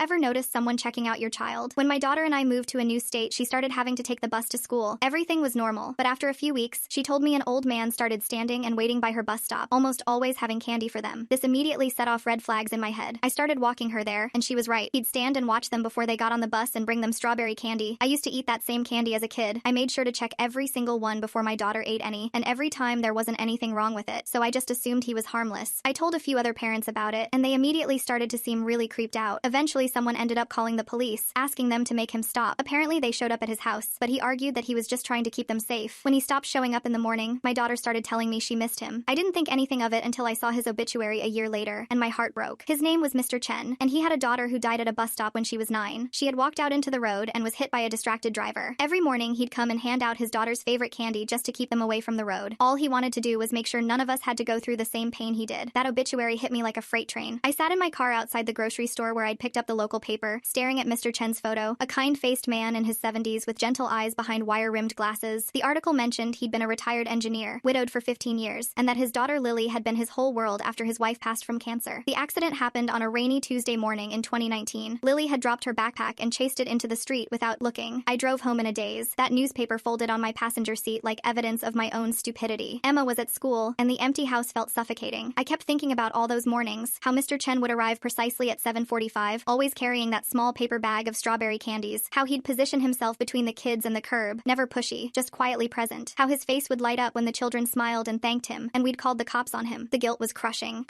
ever notice someone checking out your child? When my daughter and I moved to a new state, she started having to take the bus to school. Everything was normal, but after a few weeks, she told me an old man started standing and waiting by her bus stop, almost always having candy for them. This immediately set off red flags in my head. I started walking her there, and she was right. He'd stand and watch them before they got on the bus and bring them strawberry candy. I used to eat that same candy as a kid. I made sure to check every single one before my daughter ate any, and every time there wasn't anything wrong with it, so I just assumed he was harmless. I told a few other parents about it, and they immediately started to seem really creeped out. Eventually, someone ended up calling the police, asking them to make him stop. Apparently, they showed up at his house, but he argued that he was just trying to keep them safe. When he stopped showing up in the morning, my daughter started telling me she missed him. I didn't think anything of it until I saw his obituary a year later, and my heart broke. His name was Mr. Chen, and he had a daughter who died at a bus stop when she was 9. She had walked out into the road and was hit by a distracted driver. Every morning, he'd come and hand out his daughter's favorite candy just to keep them away from the road. All he wanted to do was make sure none of us had to go through the same pain he did. That obituary hit me like a freight train. I sat in my car outside the grocery store where I'd picked up the local paper, staring at Mr. Chen's photo, a kind-faced man in his 70s with gentle eyes behind wire-rimmed glasses. The article mentioned he'd been a retired engineer, widowed for 15 years, and that his daughter Lily had been his whole world after his wife passed from cancer. The accident happened on a rainy Tuesday morning in 2019. Lily had dropped her backpack and chased it into the street without looking. I drove home in a daze, that newspaper folded on my passenger seat like evidence of my own stupidity. Emma was at school, and the empty house felt suffocating. I kept thinking about all those mornings, how Mr. Chen would arrive precisely at 7:45, always carrying that small paper bag of strawberry candies, how he'd position himself between the kids and the curb, never pushy, just quietly present, how his face would light up when the children smiled and thanked him, and we'd called the cops on him. The guilt was crushing.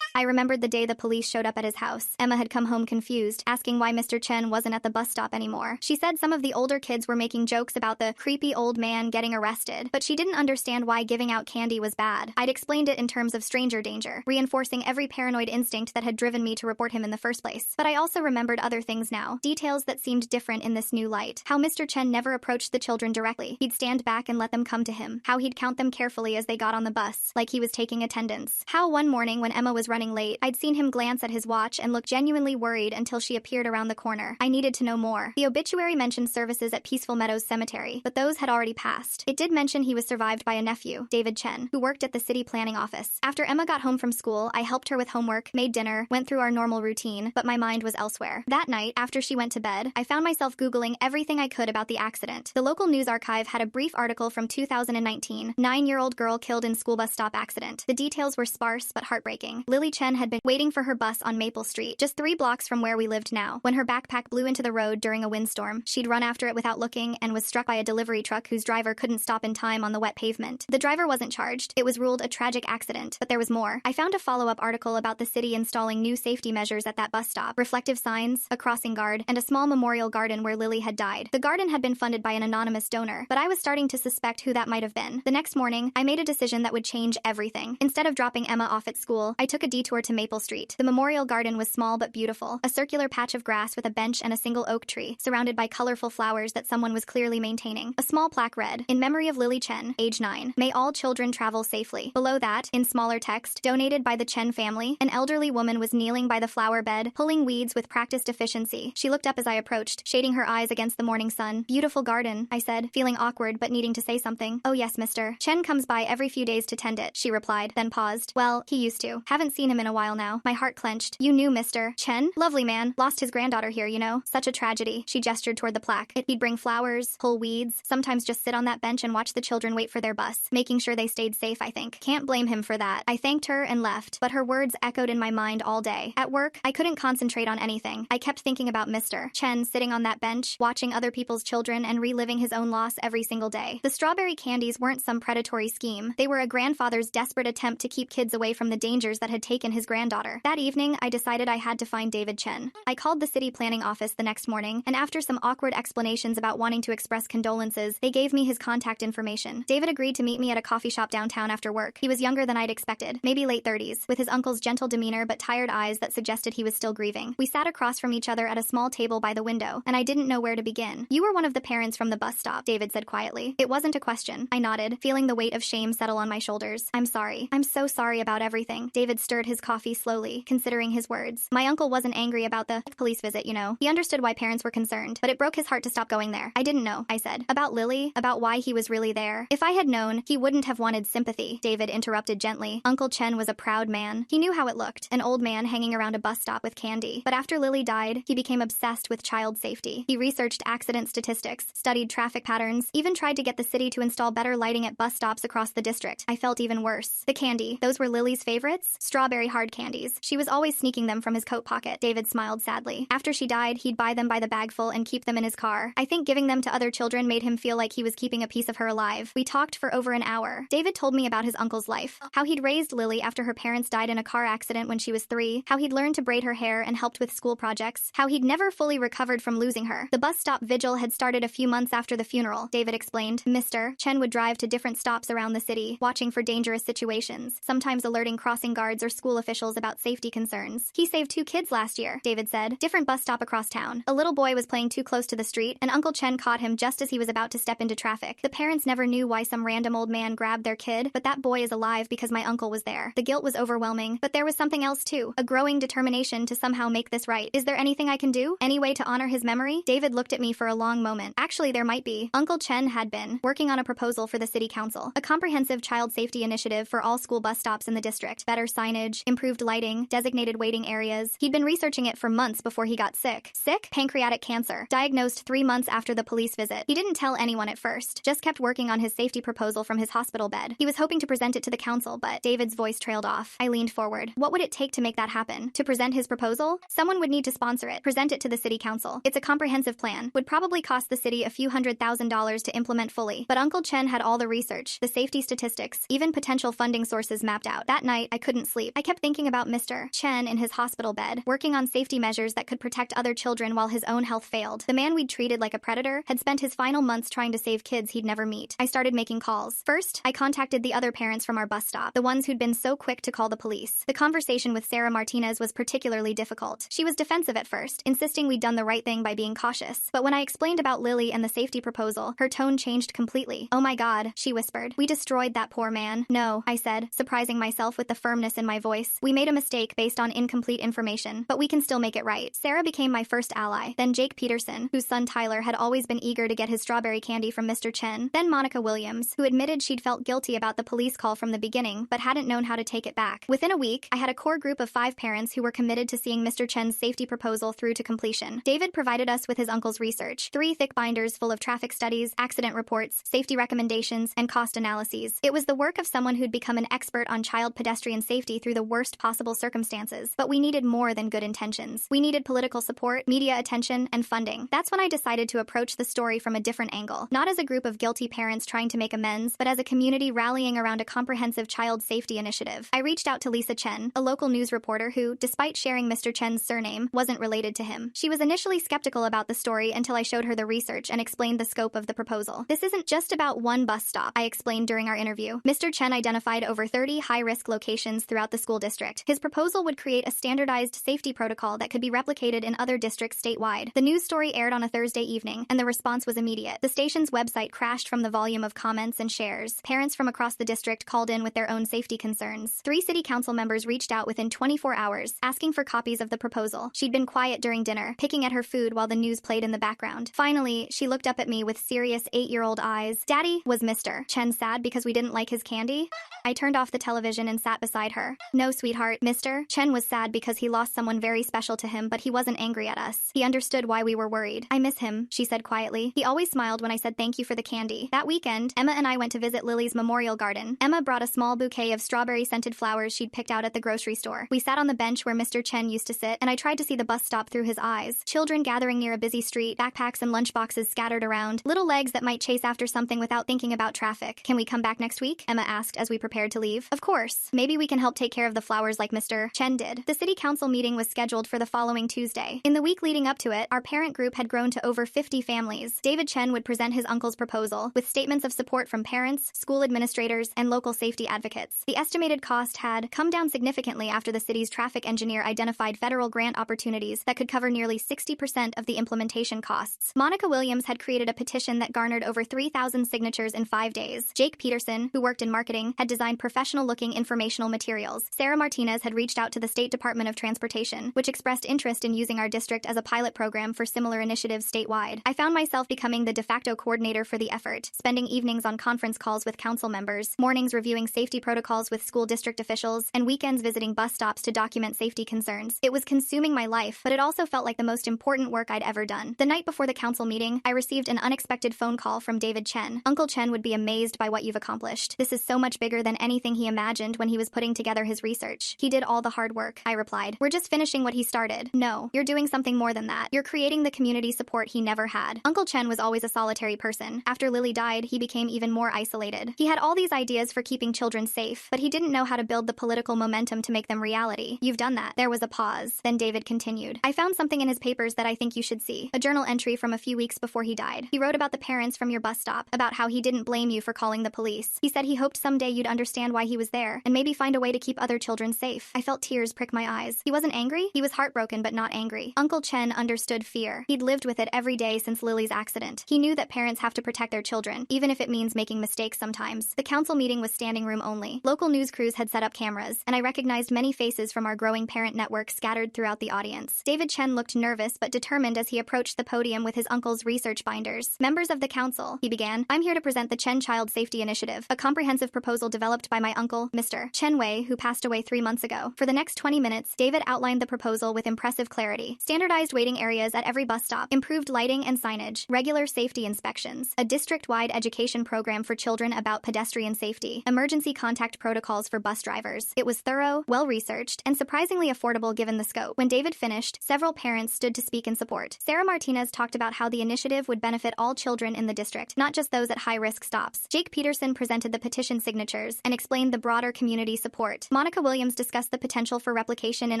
I remembered the day the police showed up at his house. Emma had come home confused, asking why Mr. Chen wasn't at the bus stop anymore. She said some of the older kids were making jokes about the creepy old man getting arrested, but she didn't understand why giving out candy was bad. I'd explained it in terms of stranger danger, reinforcing every paranoid instinct that had driven me to report him in the first place. But I also remembered other things now, details that seemed different in this new light. How Mr. Chen never approached the children directly. He'd stand back and let them come to him. How he'd count them carefully as they got on the bus, like he was taking attendance. How one morning when Emma was running late, I'd seen him glance at his watch and look genuinely worried until she appeared around the corner. I needed to know more. The obituary mentioned services at Peaceful Meadows Cemetery, but those had already passed. It did mention he was survived by a nephew, David Chen, who worked at the city planning office. After Emma got home from school, I helped her with homework, made dinner, went through our normal routine, but my mind was elsewhere. That night, after she went to bed, I found myself Googling everything I could about the accident. The local news archive had a brief article from 2019, 9-year-old girl killed in school bus stop accident. The details were sparse but heartbreaking. Lily Chen had been waiting for her bus on Maple Street, just 3 blocks from where we lived now, when her backpack blew into the road during a windstorm. She'd run after it without looking and was struck by a delivery truck whose driver couldn't stop in time on the wet pavement. The driver wasn't charged. It was ruled a tragic accident, but there was more. I found a follow-up article about the city installing new safety measures at that bus stop, reflective signs, a crossing guard, and a small memorial garden where Lily had died. The garden had been funded by an anonymous donor, but I was starting to suspect who that might have been. The next morning, I made a decision that would change everything. Instead of dropping Emma off at school, I took a detour to Maple Street. The memorial garden was small but beautiful, a circular patch of grass with a bench and a single oak tree, surrounded by colorful flowers that someone was clearly maintaining. A small plaque read, "In memory of Lily Chen, age 9. May all children travel safely." Below that, in smaller text, "Donated by the Chen family." An elderly woman was kneeling by the flower bed, pulling weeds with practiced efficiency. She looked up as I approached, shading her eyes against the morning sun. "Beautiful garden," I said, feeling awkward but needing to say something. "Oh yes, mister. Chen comes by every few days to tend it," she replied, then paused. "Well, he used to. Haven't seen him in a while now." My heart clenched. "You knew Mr. Chen? Lovely man. Lost his granddaughter here, you know. Such a tragedy." She gestured toward the plaque. He'd bring flowers, pull weeds, sometimes just sit on that bench and watch the children wait for their bus, making sure they stayed safe, I think. Can't blame him for that. I thanked her and left, but her words echoed in my mind all day. At work, I couldn't concentrate on anything. I kept thinking about Mr. Chen sitting on that bench, watching other people's children and reliving his own loss every single day. The strawberry candies weren't some predatory scheme. They were a grandfather's desperate attempt to keep kids away from the dangers that had taken his granddaughter. That evening, I decided I had to find David Chen. I called the city planning office the next morning, and after some awkward explanations about wanting to express condolences, they gave me his contact information. David agreed to meet me at a coffee shop downtown after work. He was younger than I'd expected, maybe late 30s, with his uncle's gentle demeanor but tired eyes that suggested he was still grieving. We sat across from each other at a small table by the window, and I didn't know where to begin. "You were one of the parents from the bus stop," David said quietly. It wasn't a question. I nodded, feeling the weight of shame settle on my shoulders. "I'm sorry. I'm so sorry about everything." David stirred his his coffee slowly, considering his words. My uncle wasn't angry about the police visit, you know. He understood why parents were concerned, but it broke his heart to stop going there. I didn't know, I said. About Lily, about why he was really there. If I had known, he wouldn't have wanted sympathy, David interrupted gently. Uncle Chen was a proud man. He knew how it looked, an old man hanging around a bus stop with candy. But after Lily died, he became obsessed with child safety. He researched accident statistics, studied traffic patterns, even tried to get the city to install better lighting at bus stops across the district. I felt even worse. The candy, those were Lily's favorites? Strawberry hard candies. She was always sneaking them from his coat pocket. David smiled sadly. After she died, he'd buy them by the bagful and keep them in his car. I think giving them to other children made him feel like he was keeping a piece of her alive. We talked for over an hour. David told me about his uncle's life, how he'd raised Lily after her parents died in a car accident when she was 3, how he'd learned to braid her hair and helped with school projects, how he'd never fully recovered from losing her. The bus stop vigil had started a few months after the funeral, David explained. Mr. Chen would drive to different stops around the city, watching for dangerous situations, sometimes alerting crossing guards or school officials about safety concerns. He saved 2 kids last year, David said. Different bus stop across town. A little boy was playing too close to the street, and Uncle Chen caught him just as he was about to step into traffic. The parents never knew why some random old man grabbed their kid, but that boy is alive because my uncle was there. The guilt was overwhelming, but there was something else too, a growing determination to somehow make this right. Is there anything I can do? Any way to honor his memory? David looked at me for a long moment. Actually, there might be. Uncle Chen had been working on a proposal for the city council, a comprehensive child safety initiative for all school bus stops in the district. Better signage, improved lighting, designated waiting areas. He'd been researching it for months before he got sick. Sick? Pancreatic cancer. Diagnosed 3 months after the police visit. He didn't tell anyone at first, just kept working on his safety proposal from his hospital bed. He was hoping to present it to the council, but David's voice trailed off. I leaned forward. What would it take to make that happen? To present his proposal? Someone would need to sponsor it, present it to the city council. It's a comprehensive plan. Would probably cost the city a few $100,000 to implement fully. But Uncle Chen had all the research, the safety statistics, even potential funding sources mapped out. That night, I couldn't sleep. I kept thinking about Mr. Chen in his hospital bed, working on safety measures that could protect other children while his own health failed. The man we'd treated like a predator had spent his final months trying to save kids he'd never meet. I started making calls. First, I contacted the other parents from our bus stop, the ones who'd been so quick to call the police. The conversation with Sarah Martinez was particularly difficult. She was defensive at first, insisting we'd done the right thing by being cautious. But when I explained about Lily and the safety proposal, her tone changed completely. Oh my God, she whispered. We destroyed that poor man. No, I said, surprising myself with the firmness in my voice. We made a mistake based on incomplete information, but we can still make it right. Sarah became my first ally, then Jake Peterson, whose son Tyler had always been eager to get his strawberry candy from Mr. Chen, then Monica Williams, who admitted she'd felt guilty about the police call from the beginning but hadn't known how to take it back. Within a week, I had a core group of 5 parents who were committed to seeing Mr. Chen's safety proposal through to completion. David provided us with his uncle's research, 3 thick binders full of traffic studies, accident reports, safety recommendations, and cost analyses. It was the work of someone who'd become an expert on child pedestrian safety through the worst possible circumstances. But we needed more than good intentions. We needed political support, media attention, and funding. That's when I decided to approach the story from a different angle. Not as a group of guilty parents trying to make amends, but as a community rallying around a comprehensive child safety initiative. I reached out to Lisa Chen, a local news reporter who, despite sharing Mr. Chen's surname, wasn't related to him. She was initially skeptical about the story until I showed her the research and explained the scope of the proposal. This isn't just about one bus stop, I explained during our interview. Mr. Chen identified over 30 high-risk locations throughout the school district. His proposal would create a standardized safety protocol that could be replicated in other districts statewide. The news story aired on a Thursday evening, and the response was immediate. The station's website crashed from the volume of comments and shares. Parents from across the district called in with their own safety concerns. 3 city council members reached out within 24 hours, asking for copies of the proposal. She'd been quiet during dinner, picking at her food while the news played in the background. Finally, she looked up at me with serious 8-year-old eyes. Daddy, was Mr. Chen sad because we didn't like his candy? I turned off the television and sat beside her. No, sweetheart, Mr. Chen was sad because he lost someone very special to him, but he wasn't angry at us. He understood why we were worried. I miss him, she said quietly. He always smiled when I said thank you for the candy. That weekend, Emma and I went to visit Lily's memorial garden. Emma brought a small bouquet of strawberry-scented flowers she'd picked out at the grocery store. We sat on the bench where Mr. Chen used to sit, and I tried to see the bus stop through his eyes. Children gathering near a busy street, backpacks and lunchboxes scattered around, little legs that might chase after something without thinking about traffic. Can we come back next week? Emma asked as we prepared to leave. Of course. Maybe we can help take care of the flowers like Mr. Chen did. The city council meeting was scheduled for the following Tuesday. In the week leading up to it, our parent group had grown to over 50 families. David Chen would present his uncle's proposal, with statements of support from parents, school administrators, and local safety advocates. The estimated cost had come down significantly after the city's traffic engineer identified federal grant opportunities that could cover nearly 60% of the implementation costs. Monica Williams had created a petition that garnered over 3,000 signatures in 5 days. Jake Peterson, who worked in marketing, had designed professional-looking informational materials, Sarah Martinez had reached out to the State Department of Transportation, which expressed interest in using our district as a pilot program for similar initiatives statewide. I found myself becoming the de facto coordinator for the effort, spending evenings on conference calls with council members, mornings reviewing safety protocols with school district officials, and weekends visiting bus stops to document safety concerns. It was consuming my life, but it also felt like the most important work I'd ever done. The night before the council meeting, I received an unexpected phone call from David Chen. Uncle Chen would be amazed by what you've accomplished. This is so much bigger than anything he imagined when he was putting together his research. He did all the hard work, I replied. We're just finishing what he started. No, you're doing something more than that. You're creating the community support he never had. Uncle Chen was always a solitary person. After Lily died, he became even more isolated. He had all these ideas for keeping children safe, but he didn't know how to build the political momentum to make them reality. You've done that. There was a pause. Then David continued. I found something in his papers that I think you should see. A journal entry from a few weeks before he died. He wrote about the parents from your bus stop, about how he didn't blame you for calling the police. He said he hoped someday you'd understand why he was there, and maybe find a way to keep other children safe. I felt tears prick my eyes. He wasn't angry. He was heartbroken but not angry. Uncle Chen understood fear. He'd lived with it every day since Lily's accident. He knew that parents have to protect their children, even if it means making mistakes sometimes. The council meeting was standing room only. Local news crews had set up cameras, and I recognized many faces from our growing parent network scattered throughout the audience. David Chen looked nervous but determined as he approached the podium with his uncle's research binders. Members of the council, he began, I'm here to present the Chen Child Safety Initiative, a comprehensive proposal developed by my uncle, Mr. Chen Wei, who passed away 3 months ago. For the next 20 minutes, David outlined the proposal with impressive clarity. Standardized waiting areas at every bus stop, improved lighting and signage, regular safety inspections, a district-wide education program for children about pedestrian safety, emergency contact protocols for bus drivers. It was thorough, well-researched, and surprisingly affordable given the scope. When David finished, several parents stood to speak in support. Sarah Martinez talked about how the initiative would benefit all children in the district, not just those at high-risk stops. Jake Peterson presented the petition signatures and explained the broader community support. Monica Williams discussed the potential for replication in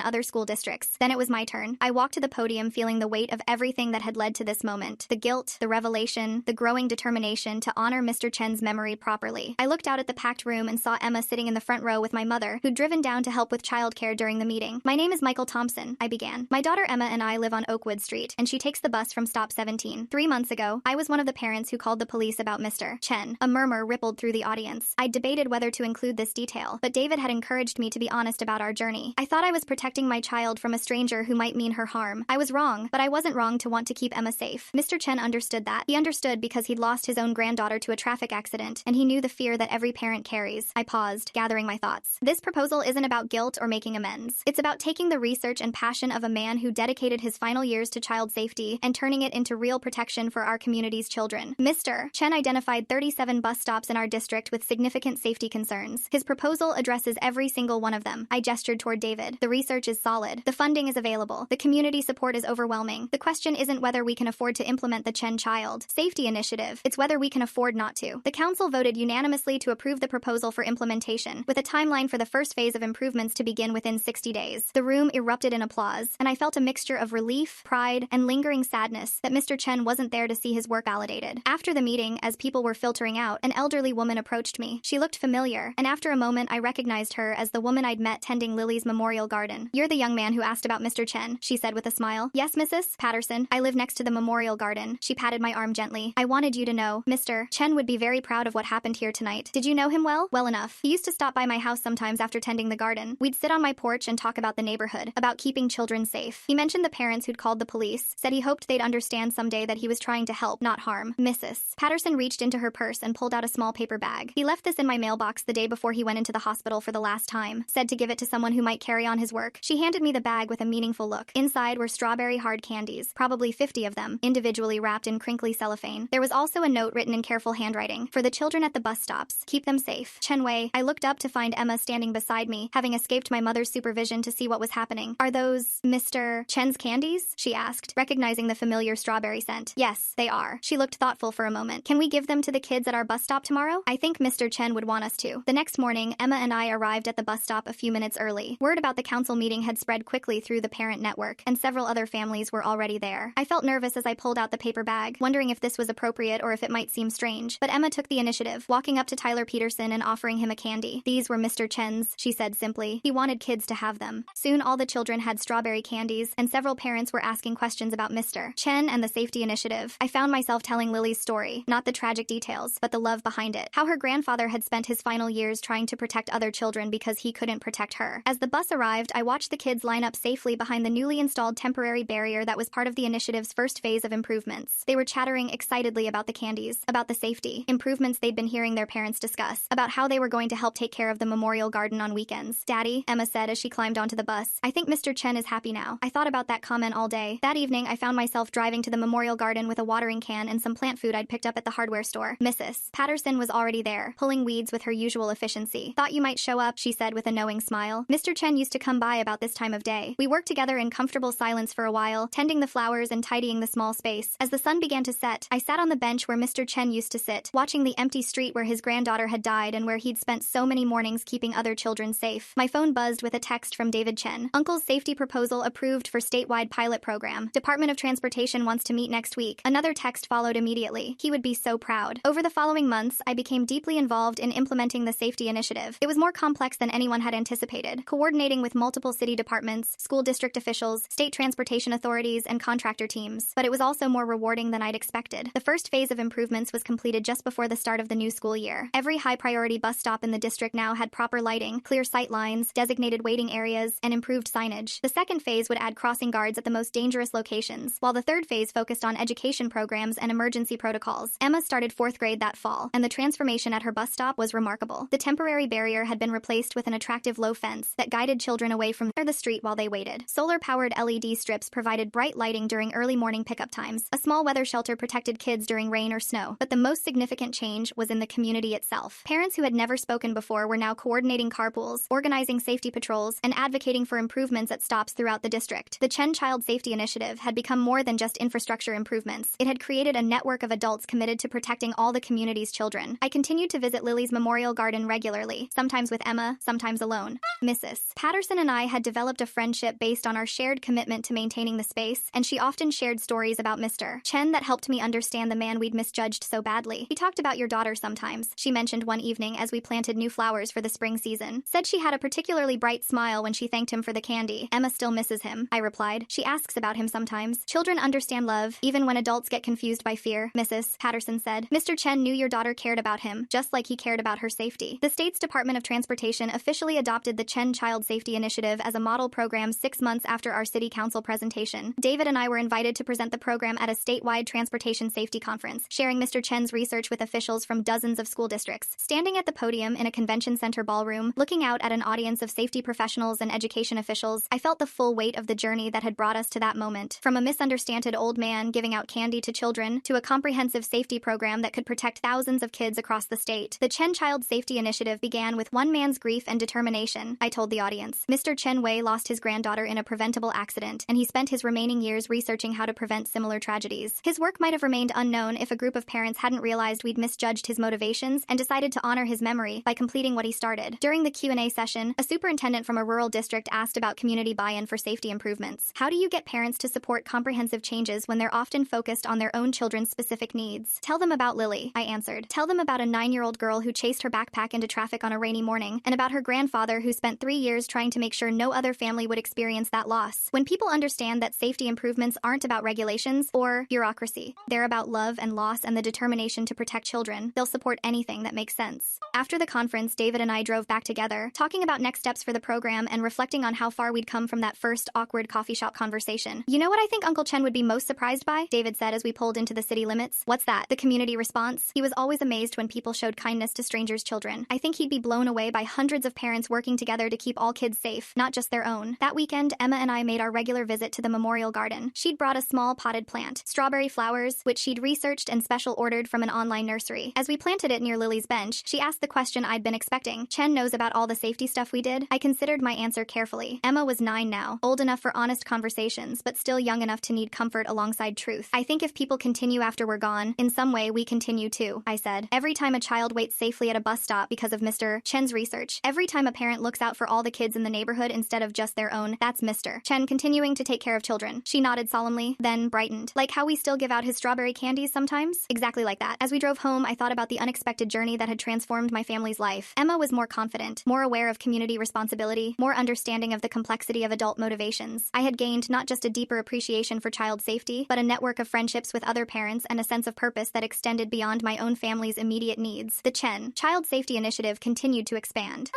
other school districts. Then it was my turn. I walked to the podium feeling the weight of everything that had led to this moment. The guilt, the revelation, the growing determination to honor Mr. Chen's memory properly. I looked out at the packed room and saw Emma sitting in the front row with my mother, who'd driven down to help with childcare during the meeting. My name is Michael Thompson, I began. My daughter Emma and I live on Oakwood Street, and she takes the bus from stop 17. 3 months ago, I was one of the parents who called the police about Mr. Chen. A murmur rippled through the audience. I debated whether to include this detail, but David had encouraged me to be honest about our journey. I thought I was protecting my child from a stranger who might mean her harm. I was wrong, but I wasn't wrong to want to keep Emma safe. Mr. Chen understood that. He understood because he'd lost his own granddaughter to a traffic accident, and he knew the fear that every parent carries. I paused, gathering my thoughts. This proposal isn't about guilt or making amends. It's about taking the research and passion of a man who dedicated his final years to child safety and turning it into real protection for our community's children. Mr. Chen identified 37 bus stops in our district with significant safety concerns. His proposal addresses every single one of them. I gestured toward David. The research is solid. The funding is available. The community support is overwhelming. The question isn't whether we can afford to implement the Chen Child Safety Initiative. It's whether we can afford not to. The council voted unanimously to approve the proposal for implementation, with a timeline for the first phase of improvements to begin within 60 days. The room erupted in applause, and I felt a mixture of relief, pride, and lingering sadness that Mr. Chen wasn't there to see his work validated. After the meeting, as people were filtering out, an elderly woman approached me. She looked familiar, and after a moment I recognized her as the woman I'd met tending Lily's memorial garden. You're the young man who asked about Mr. Chen, she said with a smile. Yes, Mrs. Patterson. I live next to the memorial garden. She patted my arm gently. I wanted you to know, Mr. Chen would be very proud of what happened here tonight. Did you know him well? Well enough. He used to stop by my house sometimes after tending the garden. We'd sit on my porch and talk about the neighborhood, about keeping children safe. He mentioned the parents who'd called the police, said he hoped they'd understand someday that he was trying to help, not harm. Mrs. Patterson reached into her purse and pulled out a small paper bag. He left this in my mailbox the day before he went into the hospital for the last time, said to give it to someone who might carry on his work. She handed me the bag with a meaningful look. Inside were strawberry hard candies, probably 50 of them, individually wrapped in crinkly cellophane. There was also a note written in careful handwriting. For the children at the bus stops, keep them safe. Chen Wei. I looked up to find Emma standing beside me, having escaped my mother's supervision to see what was happening. Are those Mr. Chen's candies? She asked, recognizing the familiar strawberry scent. Yes, they are. She looked thoughtful for a moment. Can we give them to the kids at our bus stop tomorrow? I think Mr. Chen would want us to. The next morning, Emma and I arrived at the bus stop a few minutes early. Word about the council meeting had spread quickly through the parent network, and several other families were already there. I felt nervous as I pulled out the paper bag, wondering if this was appropriate or if it might seem strange. But Emma took the initiative, walking up to Tyler Peterson and offering him a candy. These were Mr. Chen's, she said simply. He wanted kids to have them. Soon all the children had strawberry candies, and several parents were asking questions about Mr. Chen and the safety initiative. I found myself telling Lily's story, not the tragic details, but the love behind it. How her grandfather had spent his final years trying to protect other children because he couldn't protect her. As the bus arrived, I watched the kids line up safely behind the newly installed temporary barrier that was part of the initiative's first phase of improvements. They were chattering excitedly about the candies, about the safety improvements they'd been hearing their parents discuss, about how they were going to help take care of the memorial garden on weekends. "Daddy," Emma said as she climbed onto the bus, "I think Mr. Chen is happy now." I thought about that comment all day. That evening, I found myself driving to the memorial garden with a watering can and some plant food I'd picked up at the hardware store. Mrs. Patterson was already there, pulling weeds with her usual efficiency. "Thought you might show up," she said with a knowing smile. Mr. Chen used to come by about this time of day. We worked together in comfortable silence for a while, tending the flowers and tidying the small space. As the sun began to set, I sat on the bench where Mr. Chen used to sit, watching the empty street where his granddaughter had died and where he'd spent so many mornings keeping other children safe. My phone buzzed with a text from David Chen. "Uncle's safety proposal approved for statewide pilot program. Department of Transportation wants to meet next week." Another text followed immediately. He would be so proud. Over the following months, I became deeply involved in implementing the safety initiative. It was more complex than anyone had anticipated, coordinating with multiple city departments, school district officials, state transportation authorities, and contractor teams. But it was also more rewarding than I'd expected. The first phase of improvements was completed just before the start of the new school year. Every high-priority bus stop in the district now had proper lighting, clear sight lines, designated waiting areas, and improved signage. The second phase would add crossing guards at the most dangerous locations, while the third phase focused on education programs and emergency protocols. Emma started 4th grade that fall, and the transformation at her bus stop was remarkable. The temporary barrier had been replaced with an attractive low fence that guided children away from the street while they waited. Solar-powered LED strips provided bright lighting during early morning pickup times. A small weather shelter protected kids during rain or snow. But the most significant change was in the community itself. Parents who had never spoken before were now coordinating carpools, organizing safety patrols, and advocating for improvements at stops throughout the district. The Chen Child Safety Initiative had become more than just infrastructure improvements. It had created a network of adults committed to protecting all the community's children. I continued to visit Lily's memorial garden regularly, sometimes with Emma, sometimes alone. Mrs. Patterson and I had developed a friendship based on our shared commitment to maintaining the space, and she often shared stories about Mr. Chen that helped me understand the man we'd misjudged so badly. "He talked about your daughter sometimes," she mentioned one evening as we planted new flowers for the spring season. "Said she had a particularly bright smile when she thanked him for the candy." "Emma still misses him," I replied. "She asks about him sometimes." "Children understand love, even when adults get confused by fear," Mrs. Patterson said. "Mr. Chen knew your daughter cared about him, just like he cared about her safety." The state's Department of Transportation officially adopted the Chen Child Safety Initiative as a model program 6 months after our city council presentation. David and I were invited to present the program at a statewide transportation safety conference, sharing Mr. Chen's research with officials from dozens of school districts. Standing at the podium in a convention center ballroom, looking out at an audience of safety professionals and education officials, I felt the full weight of the journey that had brought us to that moment. From a misunderstood old man giving out candy to children, to a comprehensive safety program that could protect thousands of kids across the state. The Chen Child Safety Initiative began with one man's grief and determination, I told the audience. Mr. Chen Wei lost his granddaughter in a preventable accident, and he spent his remaining years researching how to prevent similar tragedies. His work might have remained unknown if a group of parents hadn't realized we'd misjudged his motivations and decided to honor his memory by completing what he started. During the Q&A session, a superintendent from a rural district asked about community buy-in for safety improvements. "How do you get parents to support comprehensive changes when they're often focused on their own children's specific needs?" "Tell them about Lily," I answered. "Tell them about a 9-year-old girl who chased her backpack into traffic on a rainy morning, and about her grandfather who spent 3 years trying to make sure no other family would experience that loss." When people understand that safety improvements aren't about regulations or bureaucracy, they're about love and loss and the determination to protect children, they'll support anything that makes sense. After the conference, David and I drove back together, talking about next steps for the program and reflecting on how far we'd come from that first awkward coffee shop conversation. "You know what I think Uncle Chen would be most surprised by?" David said as we pulled into the city limits. "What's that?" "The community response. He was always amazed when people showed kindness to strangers' children. I think he'd be blown away by hundreds of parents working together to keep all kids safe, not just their own." That weekend, Emma and I made our regular visit to the memorial garden. She'd brought a small potted plant, strawberry flowers, which she'd researched and special ordered from an online nursery. As we planted it near Lily's bench, she asked the question I'd been expecting. "Chen knows about all the safety stuff we did?" I considered my answer carefully. Emma was 9 now, old enough for honest conversations, but still young enough to need comfort alongside truth. "I think if people continue after we're gone, in some way we continue too," I said. "Every time a child waits safely at a bus stop because of Mr. Chen's research, every time a parent looks out for all the kids in the neighborhood instead of just their own, that's Mr. Chen continuing to take care of children." She nodded solemnly, then brightened. "Like how we still give out his strawberry candies sometimes?" Exactly like that. As we drove home, I thought about the unexpected journey that had transformed my family's life. Emma was more confident, more aware of community responsibility, more understanding of the complexity of adult motivations. I had gained not just a deeper appreciation for child safety, but a network of friendships with other parents and a sense of purpose that extended beyond my own family's immediate needs. The Chen Child Safety Initiative continued to expand.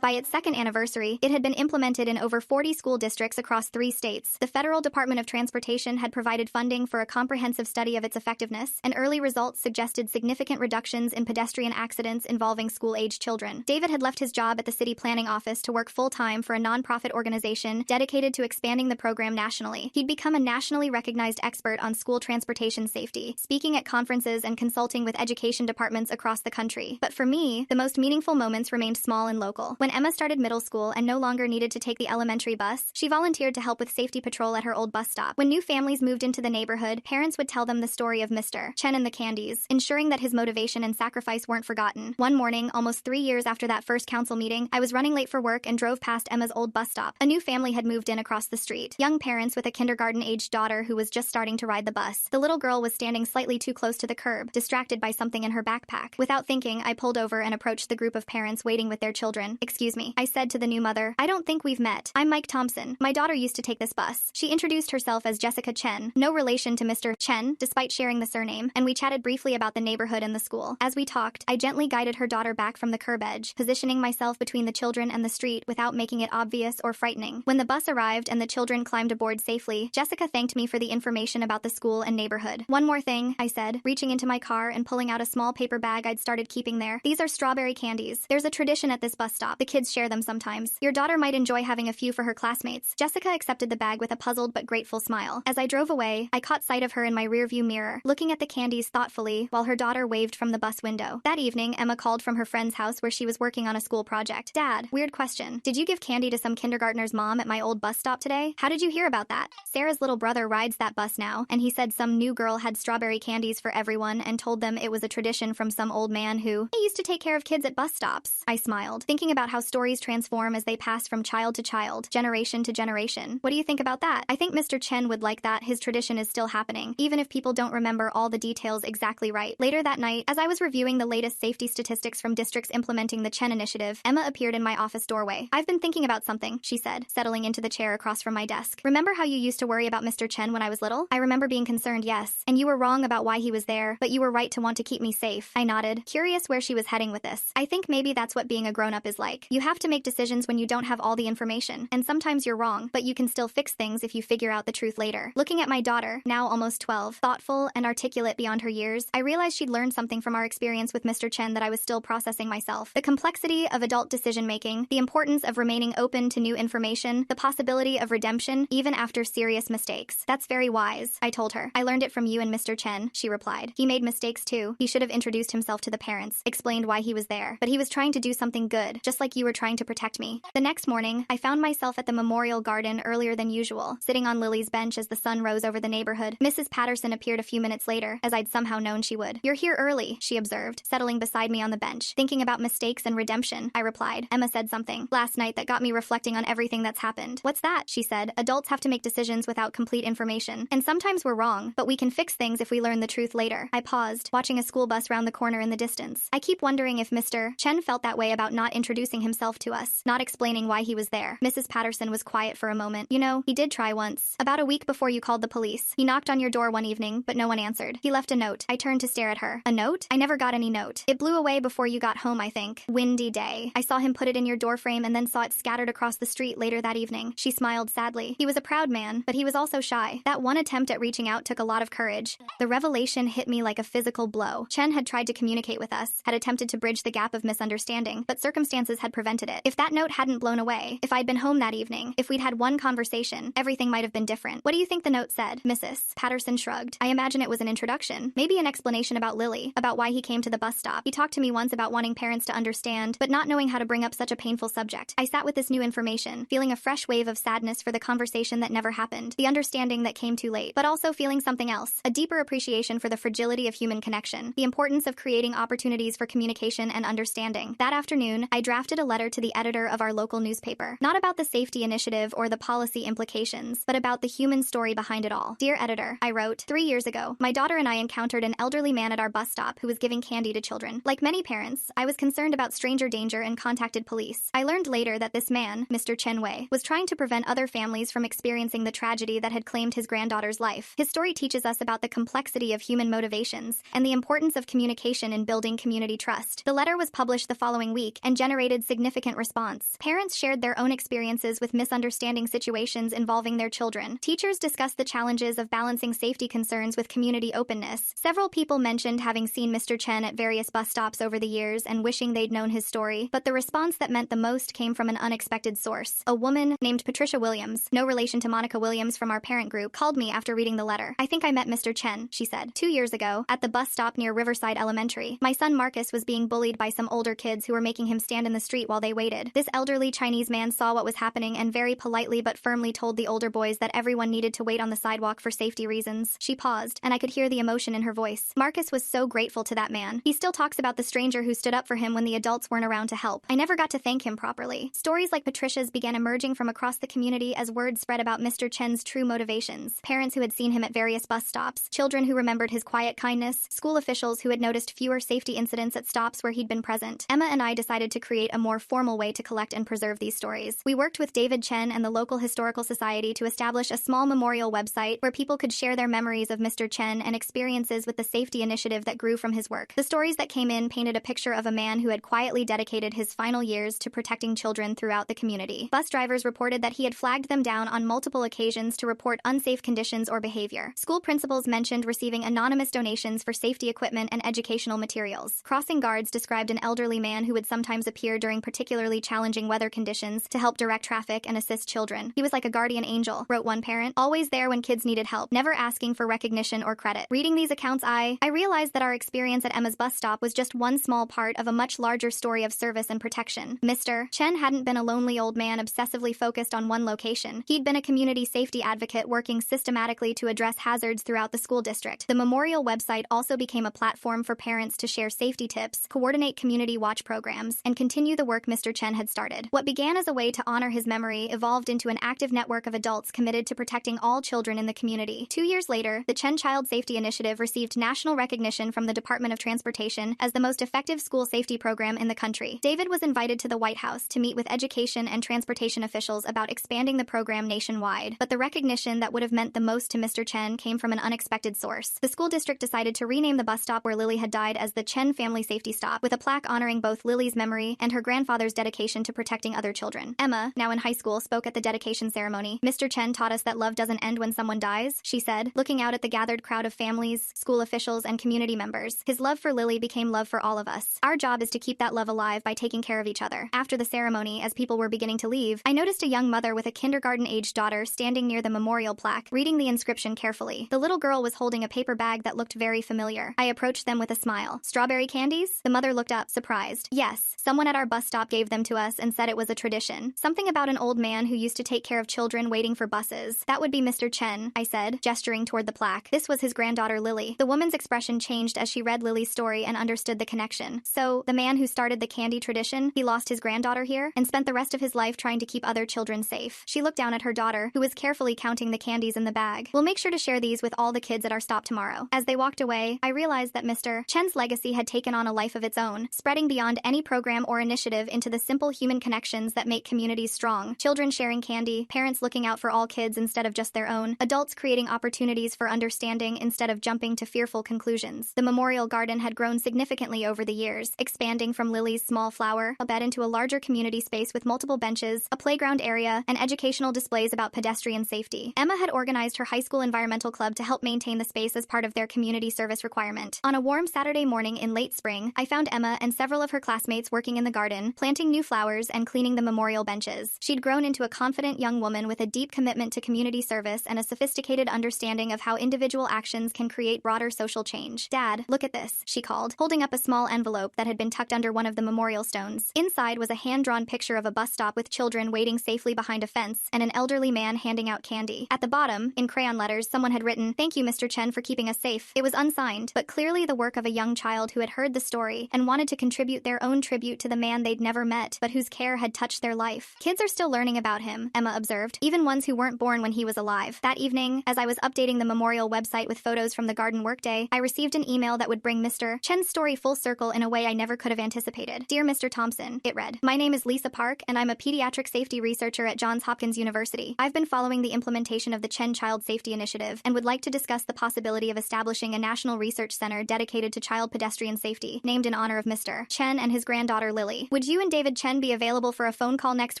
By its second anniversary, it had been implemented in over 40 school districts across 3 states. The Federal Department of Transportation had provided funding for a comprehensive study of its effectiveness, and early results suggested significant reductions in pedestrian accidents involving school-aged children. David had left his job at the city planning office to work full-time for a nonprofit organization dedicated to expanding the program nationally. He'd become a nationally recognized expert on school transportation safety, speaking at conferences and consulting with education departments across the country. But for me, the most meaningful moments remained small and local. When Emma started middle school and no longer needed to take the elementary bus, she volunteered to help with safety patrol at her old bus stop. When new families moved into the neighborhood, parents would tell them the story of Mr. Chen and the candies, ensuring that his motivation and sacrifice weren't forgotten. One morning, almost 3 years after that first council meeting, I was running late for work and drove past Emma's old bus stop. A new family had moved in across the street. Young parents with a kindergarten-aged daughter who was just starting to ride the bus. The little girl was standing slightly too close to the curb, distracted by something in her backpack. Without thinking, I pulled over and approached the group of parents waiting with their children. "Excuse me," I said to the new mother. "I don't think we've met. I'm Mike Thompson. My daughter used to take this bus." She introduced herself as Jessica Chen, no relation to Mr. Chen, despite sharing the surname, and we chatted briefly about the neighborhood and the school. As we talked, I gently guided her daughter back from the curb edge, positioning myself between the children and the street without making it obvious or frightening. When the bus arrived and the children climbed aboard safely, Jessica thanked me for the information about the school and neighborhood. "One more thing," I said, reaching into my car and pulling out a small paper bag I'd started keeping there. "These are strawberry candies. There's a tradition at this bus stop. The kids share them sometimes. Your daughter might enjoy having a few for her classmates." Jessica accepted the bag with a puzzled but grateful smile. As I drove away, I caught sight of her in my rearview mirror, looking at the candies thoughtfully while her daughter waved from the bus window. That evening, Emma called from her friend's house where she was working on a school project. "Dad, weird question. Did you give candy to some kindergartner's mom at my old bus stop today? How did you hear about that? Sarah's little brother rides that bus now, and he said some new girl had strawberry candies for everyone and told them it was a tradition from some old man who used to take care of kids at bus stops." I smiled, thinking about how stories transform as they pass from child to child, generation to generation. "What do you think about that?" "I think Mr. Chen would like that. His tradition is still happening, even if people don't remember all the details exactly right." Later that night, as I was reviewing the latest safety statistics from districts implementing the Chen initiative, Emma appeared in my office doorway. "I've been thinking about something," she said, settling into the chair across from my desk. "Remember how you used to worry about Mr. Chen when I was little?" "I remember being concerned, yes. And you were wrong about why he was there, but you were right to want to keep me safe." I nodded, curious where she was heading with this. "I think maybe that's what being a grown-up is like. You have to make decisions when you don't have all the information, and sometimes you're wrong, but you can still fix things if you figure out the truth later." Looking at my daughter, now almost 12, thoughtful and articulate beyond her years, I realized she'd learned something from our experience with Mr. Chen that I was still processing myself. The complexity of adult decision-making, the importance of remaining open to new information, the possibility of redemption even after serious mistakes. "That's very wise," I told her. "I learned it from you and Mr. Chen," she replied. "He made mistakes too. He should have introduced himself to the parents, explained why he was there. But he was trying to do something good, just like you were trying to protect me." The next morning, I found myself at the memorial garden earlier than usual, sitting on Lily's bench as the sun rose over the neighborhood. Mrs. Patterson appeared a few minutes later, as I'd somehow known she would. "You're here early," she observed, settling beside me on the bench. "Thinking about mistakes and redemption," I replied. "Emma said something last night that got me reflecting on everything that's happened." "What's that?" she said. "Adults have to make decisions without complete information. And sometimes we're wrong, but we can fix things if we learn the truth later." I paused, watching a school bus round the corner in the distance. "I keep wondering if Mr. Chen felt that way about not introducing himself to us, not explaining why he was there." Mrs. Patterson was quiet for a moment. "You know, he did try once. About a week before you called the police. He knocked on your door one evening, but no one answered. He left a note." I turned to stare at her. "A note? I never got any note. It blew away before you got home, I think. Windy day. I saw him put it in your doorframe and then saw it scattered across the street later that evening." She smiled sadly. "He was a proud man, but he was also shy. That one attempt at reaching out took a lot of courage." The revelation hit me like a physical blow. Chen had tried to communicate with us, had attempted to bridge the gap of misunderstanding, but circumstances had prevented it. If that note hadn't blown away, if I'd been home that evening, if we'd had one conversation, everything might have been different. "What do you think the note said?" Mrs. Patterson shrugged. "I imagine it was an introduction. Maybe an explanation about Lily, about why he came to the bus stop. He talked to me once about wanting parents to understand, but not knowing how to bring up such a painful subject." I sat with this new information, feeling a fresh wave of sadness for the conversation that never happened, the understanding that came too late, but also feeling something else, a deeper appreciation for the fragility of human connection, the importance of creating opportunities for communication and understanding. That afternoon, I drafted a letter to the editor of our local newspaper, not about the safety initiative or the policy implications, but about the human story behind it all. "Dear editor," I wrote, "3 years ago, my daughter and I encountered an elderly man at our bus stop who was giving candy to children. Like many parents, I was concerned about stranger danger and contacted police. I learned later that this man, Mr. Chen Wei, was trying to prevent other families from experiencing the tragedy that had claimed his granddaughter's life. His story teaches us about the complexity of human motivations and the importance of communication in building community trust." The letter was published the following week and generated significant response. Parents shared their own experiences with misunderstanding situations involving their children. Teachers discussed the challenges of balancing safety concerns with community openness. Several people mentioned having seen Mr. Chen at various bus stops over the years and wishing they'd known his story, but the response that meant the most came from an unexpected source. A woman named Patricia Williams, no relation to Monica Williams from our parent group, called me after reading the letter. "I think I met Mr. Chen," she said, 2 years ago, at the bus stop near Riverside Elementary. My son Marcus was being bullied by some older kids who were making him stand in the street while they waited. This elderly Chinese man saw what was happening and very politely but firmly told the older boys that everyone needed to wait on the sidewalk for safety reasons. She paused, and I could hear the emotion in her voice. Marcus was so grateful to that man. He still talks about the stranger who stood up for him when the adults weren't around to help. I never got to thank him properly. Stories like Patricia's began emerging from across the community as word spread about Mr. Chen's true motivations. Parents who had seen him at various bus stops, children who remembered his quiet kindness, school officials who had noticed fewer safety incidents at stops where he'd been present. Emma and I decided to create a more formal way to collect and preserve these stories. We worked with David Chen and the local historical society to establish a small memorial website where people could share their memories of Mr. Chen and experiences with the safety initiative that grew from his work. The stories that came in painted a picture of a man who had quietly dedicated his final years to protecting children throughout the community. Bus drivers reported that he had flagged them down on multiple occasions to report unsafe conditions or behavior. School principals mentioned receiving anonymous donations for safety equipment and educational materials. Crossing guards described an elderly man who would sometimes appear during particularly challenging weather conditions to help direct traffic and assist children. He was like a guardian angel, wrote one parent, always there when kids needed help, never asking for recognition or credit. Reading these accounts, I realized that our experience at Emma's bus stop was just one small part of a much larger story of service and protection. Mr. Chen hadn't been a lonely old man obsessively focused on one location. He'd been a community safety advocate working systematically to address hazards throughout the school district. The memorial website also became a platform for parents to share safety tips, coordinate community watch programs, and continue the work Mr. Chen had started. What began as a way to honor his memory evolved into an active network of adults committed to protecting all children in the community. 2 years later, the Chen Child Safety Initiative received national recognition from the Department of Transportation as the most effective school safety program in the country. David was invited to the White House to meet with education and transportation officials about expanding the program nationwide, but the recognition that would have meant the most to Mr. Chen came from an unexpected source. The school district decided to rename the bus stop where Lily had died as the Chen Family Safety Stop, with a plaque honoring both Lily's memory and her grandfather's dedication to protecting other children. Emma, now in high school, spoke at the dedication ceremony. "Mr. Chen taught us that love doesn't end when someone dies," she said, looking out at the gathered crowd of families, school officials, and community members. "His love for Lily became love for all of us. Our job is to keep that love alive by taking care of each other." After the ceremony, as people were beginning to leave, I noticed a young mother with a kindergarten-aged daughter standing near the memorial plaque, reading the inscription carefully. The little girl was holding a paper bag that looked very familiar. I approached them with a smile. "Strawberry candies?" The mother looked up, surprised. "Yes, someone at our bus stop gave them to us and said it was a tradition. Something about an old man who used to take care of children waiting for buses. That would be Mr. Chen," I said, gesturing toward the plaque. This was his granddaughter Lily. The woman's expression changed as she read Lily's story and understood the connection. "So, the man who started the candy tradition, he lost his granddaughter here and spent the rest of his life trying to keep other children safe." She looked down at her daughter, who was carefully counting the candies in the bag. "We'll make sure to share these with all the kids at our stop tomorrow." As they walked away, I realized that Mr. Chen's legacy had taken on a life of its own, spreading beyond any program or initiative into the simple human connections that make communities strong. Children sharing candy, parents looking out for all kids instead of just their own, adults creating opportunities for understanding instead of jumping to fearful conclusions. The memorial garden had grown significantly over the years, expanding from Lily's small flower bed into a larger community space with multiple benches, a playground area, and educational displays about pedestrian safety. Emma had organized her high school environmental club to help maintain the space as part of their community service requirement. On a warm Saturday morning in late spring, I found Emma and several of her classmates working in the garden, planting new flowers and cleaning the memorial benches. She'd grown into a confident young woman with a deep commitment to community service and a sophisticated understanding of how individual actions can create broader social change. "Dad, look at this," she called, holding up a small envelope that had been tucked under one of the memorial stones. Inside was a hand-drawn picture of a bus stop with children waiting safely behind a fence and an elderly man handing out candy. At the bottom, in crayon letters, someone had written, "Thank you, Mr. Chen, for keeping us safe." It was unsigned, but clearly the work of a young child who had heard the story and wanted to contribute their own tribute to the man they'd never met, but whose care had touched their life. "Kids are still learning about him," Emma observed, "even ones who weren't born when he was alive." That evening, as I was updating the memorial website with photos from the garden workday, I received an email that would bring Mr. Chen's story full circle in a way I never could have anticipated. "Dear Mr. Thompson," it read, "my name is Lisa Park, and I'm a pediatric safety researcher at Johns Hopkins University. I've been following the implementation of the Chen Child Safety Initiative and would like to discuss the possibility of establishing a national research center dedicated to child pedestrian safety, named in honor of Mr. Chen and his granddaughter Lily. Would you and David Chen be available for a phone call next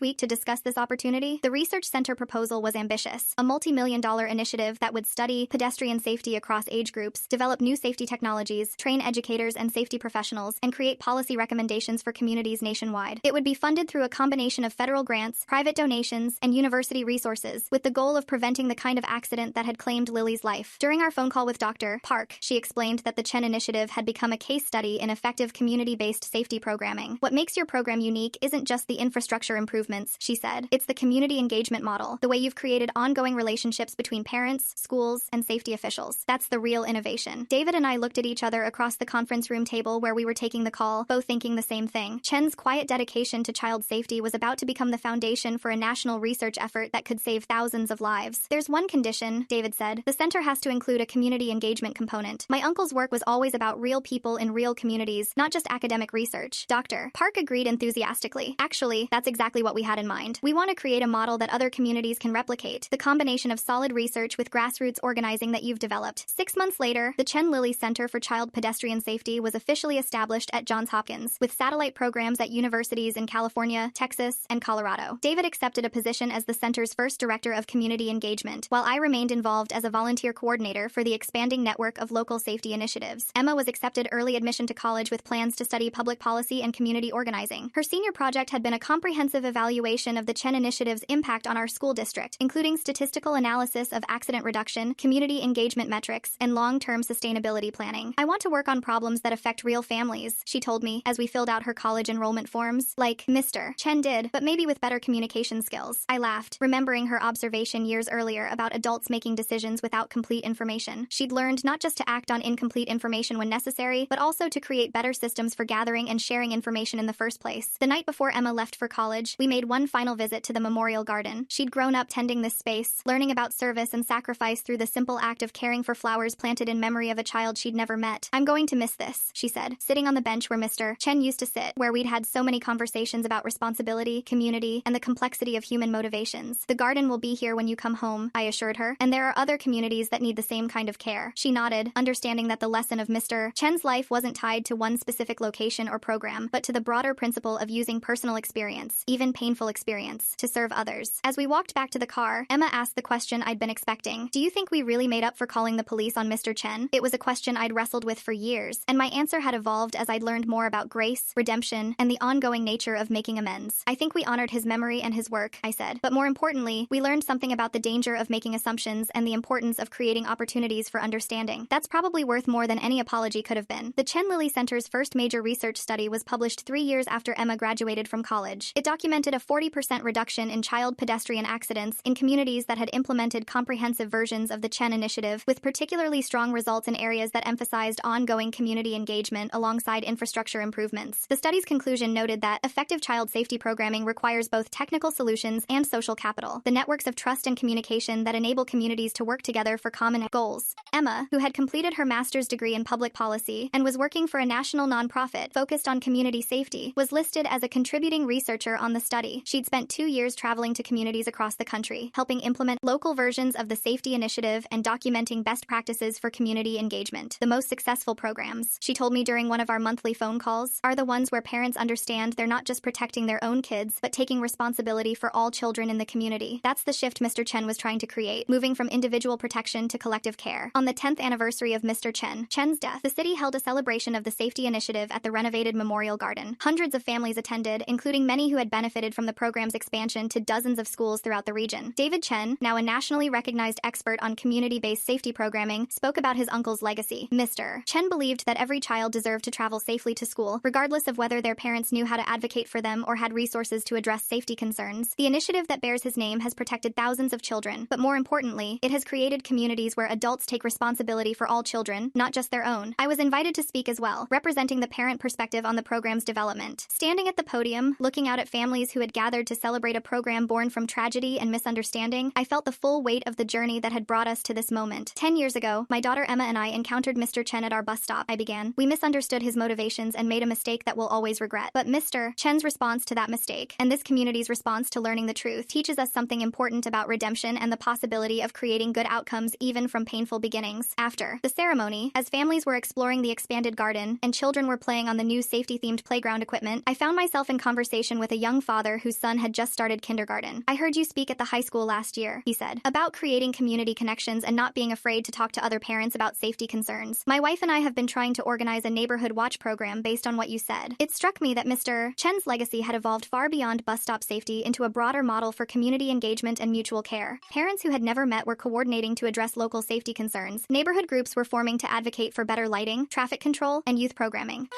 week to discuss this opportunity? The research center proposal was ambitious, a multi-million-dollar initiative that would study pedestrian safety across age groups, develop new safety technologies, train educators and safety professionals, and create policy recommendations for communities nationwide. It would be funded through a combination of federal grants, private donations, and university resources, with the goal of preventing the kind of accident that had claimed Lily's life. During our phone call with Dr. Park, she explained that the Chen Initiative had become a case study in effective community-based safety programming. What makes your program unique isn't just the infrastructure improvements, she said. It's the community engagement model, the way you've created ongoing relationships between parents, schools, and safety officials. That's the real innovation. David and I looked at each other across the conference room table where we were taking the call, both thinking the same thing. Chen's quiet dedication to child safety was about to become the foundation for a national research effort that could save thousands of lives. There's one condition, David said. The center has to include a community engagement component. My uncle's work was always about real people in real communities, not just academic research. Dr. Park agreed enthusiastically. Actually, that's exactly what we had in mind. We want to create a model that other communities can replicate, the combination of solid research with grassroots organizing that you've developed. 6 months later, the Chen Lilly Center for Child Pedestrian Safety was officially established at Johns Hopkins, with satellite programs at universities in California, Texas, and Colorado. David accepted a position as the center's first director of community engagement, while I remained involved as a volunteer coordinator for the expanding network of local safety initiatives. Emma was accepted early admission to college with plans to study public policy and community organizing. Her senior project had been a comprehensive evaluation of the Chen Initiative's impact on our school district, including statistical analysis of accident reduction, community engagement metrics, and long-term sustainability planning. I want to work on problems that affect real families, she told me as we filled out her college enrollment forms, like Mr. Chen did, but maybe with better communication skills. I laughed, remembering her observation years earlier about adults making decisions without complete information. She'd learned not just to act on incomplete information when necessary, but also to create better systems for gathering and sharing information in the first place. The night before Emma left for college, we made one final visit to the Memorial Garden. She'd grown up tending this space, learning about service and sacrifice through the simple act of caring for flowers planted in memory of a child she'd never met. I'm going to miss this, she said, sitting on the bench where Mr. Chen used to sit, where we'd had so many conversations about responsibility, community, and the complexity of human motivations. The garden will be here when you come home, I assured her, and there are other communities that need the same kind of care. She nodded, understanding that the lesson of Mr. Chen's life wasn't tied to one specific location or program, but to the broader principle of using personal experience, even painful experience, to serve others. As we walked back to the car, Emma asked the question I'd been expecting. Do you think we really made up for calling the police on Mr. Chen? It was a question I'd wrestled with for years, and my answer had evolved as I'd learned more about grace, redemption, and the ongoing nature of making amends. I think we honored his memory and his work, I said. But more importantly, we learned something about the danger of making assumptions and the importance of creating opportunities for understanding. That's probably worth more than any apology could have been. The Chen Lilly Center's first major research study was published 3 years after Emma graduated from college. It documented a 40% reduction in child pedestrian accidents in communities that had implemented comprehensive versions of the Chen Initiative, with particularly strong results in areas that emphasized ongoing community engagement alongside infrastructure improvements. The study's conclusion noted that effective child safety programming requires both technical solutions and social capital, the networks of trust and communication that enable communities to work together for common goals. Emma, who had completed her master's degree in public policy and was working for a national nonprofit focused on community safety, was listed as a contributing researcher on the study. She'd spent 2 years traveling to communities across the country, helping implement local versions of the safety initiative and documenting best practices for community engagement. The most successful programs, she told me during one of our monthly phone calls, are the ones where parents understand they're not just protecting their own kids, but taking responsibility for all children in the community. That's the shift Mr. Chen was trying to create, moving from individual protection to collective care. On the 10th anniversary of Mr. Chen's death, the city held a celebration of the safety initiative at the renovated Memorial Garden. Hundreds of families attended, including many who had benefited from the program's expansion to dozens of schools throughout the region. David Chen, now a nationally recognized expert on community-based safety programming, spoke about his uncle's legacy. Mr. Chen believed that every child deserved to travel safely to school, regardless of whether their parents knew how to advocate for them or had resources to address safety concerns. The initiative that bears his name has protected thousands of children, but more importantly, it has created communities where adults take responsibility for all children, not just their own. I was invited to speak as well, representing the parent perspective on the program's development. Standing at the podium, looking out at families who had gathered to celebrate a program born from tragedy and misunderstanding, I felt the full weight of the journey that had brought us to this moment. 10 years ago, my daughter Emma and I encountered Mr. Chen at our bus stop, I began. We misunderstood his motivations and made a mistake that we'll always regret. But Mr. Chen's response to that mistake, and this community's response to learning the truth, teaches us something important about redemption and the possibility of creating good outcomes even from painful beginnings. After the ceremony, as families were exploring the expanded garden and children were playing on the new safety-themed playground equipment, equipment, I found myself in conversation with a young father whose son had just started kindergarten. I heard you speak at the high school last year, he said, about creating community connections and not being afraid to talk to other parents about safety concerns. My wife and I have been trying to organize a neighborhood watch program based on what you said. It struck me that Mr. Chen's legacy had evolved far beyond bus stop safety into a broader model for community engagement and mutual care. Parents who had never met were coordinating to address local safety concerns. Neighborhood groups were forming to advocate for better lighting, traffic control, and youth programming.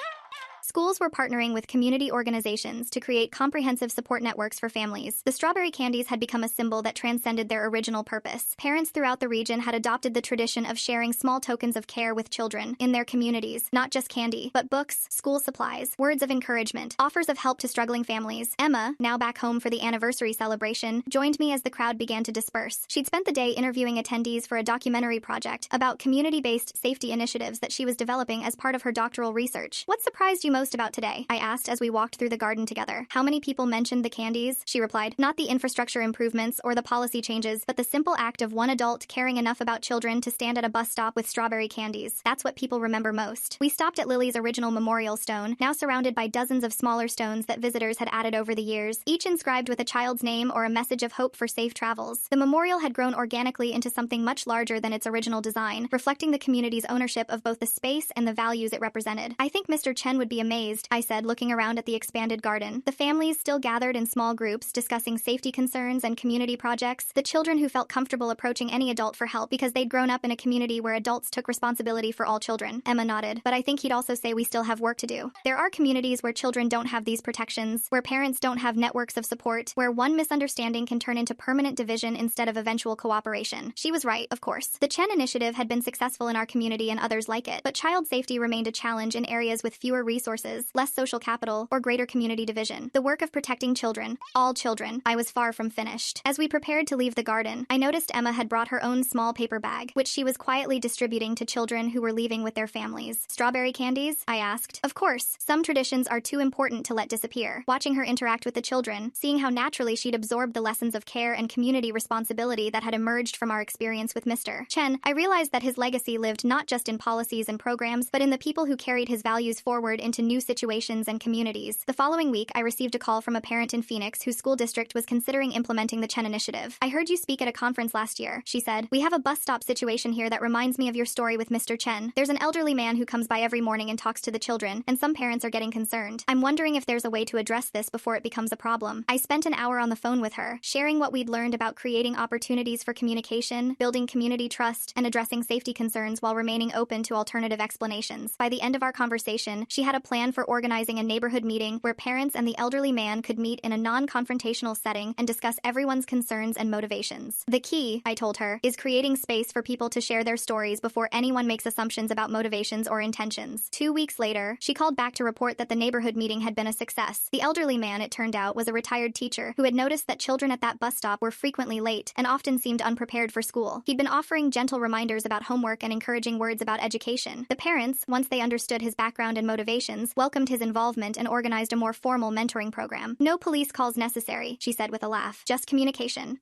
Schools were partnering with community organizations to create comprehensive support networks for families. The strawberry candies had become a symbol that transcended their original purpose. Parents throughout the region had adopted the tradition of sharing small tokens of care with children in their communities, not just candy, but books, school supplies, words of encouragement, offers of help to struggling families. Emma, now back home for the anniversary celebration, joined me as the crowd began to disperse. She'd spent the day interviewing attendees for a documentary project about community-based safety initiatives that she was developing as part of her doctoral research. What surprised you most about today? I asked as we walked through the garden together. How many people mentioned the candies? She replied, not the infrastructure improvements or the policy changes, but the simple act of one adult caring enough about children to stand at a bus stop with strawberry candies. That's what people remember most. We stopped at Lily's original memorial stone, now surrounded by dozens of smaller stones that visitors had added over the years, each inscribed with a child's name or a message of hope for safe travels. The memorial had grown organically into something much larger than its original design, reflecting the community's ownership of both the space and the values it represented. I think Mr. Chen would be amazed, I said, looking around at the expanded garden. The families still gathered in small groups, discussing safety concerns and community projects. The children who felt comfortable approaching any adult for help because they'd grown up in a community where adults took responsibility for all children. Emma nodded, but I think he'd also say we still have work to do. There are communities where children don't have these protections, where parents don't have networks of support, where one misunderstanding can turn into permanent division instead of eventual cooperation. She was right, of course. The Chen initiative had been successful in our community and others like it, but child safety remained a challenge in areas with fewer resources, less social capital, or greater community division. The work of protecting children, all children, I was far from finished. As we prepared to leave the garden, I noticed Emma had brought her own small paper bag, which she was quietly distributing to children who were leaving with their families. Strawberry candies? I asked. Of course, some traditions are too important to let disappear. Watching her interact with the children, seeing how naturally she'd absorbed the lessons of care and community responsibility that had emerged from our experience with Mr. Chen, I realized that his legacy lived not just in policies and programs, but in the people who carried his values forward into new situations and communities. The following week, I received a call from a parent in Phoenix whose school district was considering implementing the Chen initiative. I heard you speak at a conference last year, she said. We have a bus stop situation here that reminds me of your story with Mr. Chen. There's an elderly man who comes by every morning and talks to the children, and some parents are getting concerned. I'm wondering if there's a way to address this before it becomes a problem. I spent an hour on the phone with her, sharing what we'd learned about creating opportunities for communication, building community trust, and addressing safety concerns while remaining open to alternative explanations. By the end of our conversation, she had a plan for organizing a neighborhood meeting where parents and the elderly man could meet in a non-confrontational setting and discuss everyone's concerns and motivations. The key, I told her, is creating space for people to share their stories before anyone makes assumptions about motivations or intentions. 2 weeks later, she called back to report that the neighborhood meeting had been a success. The elderly man, it turned out, was a retired teacher who had noticed that children at that bus stop were frequently late and often seemed unprepared for school. He'd been offering gentle reminders about homework and encouraging words about education. The parents, once they understood his background and motivations, welcomed his involvement and organized a more formal mentoring program. No police calls necessary, she said with a laugh. Just communication.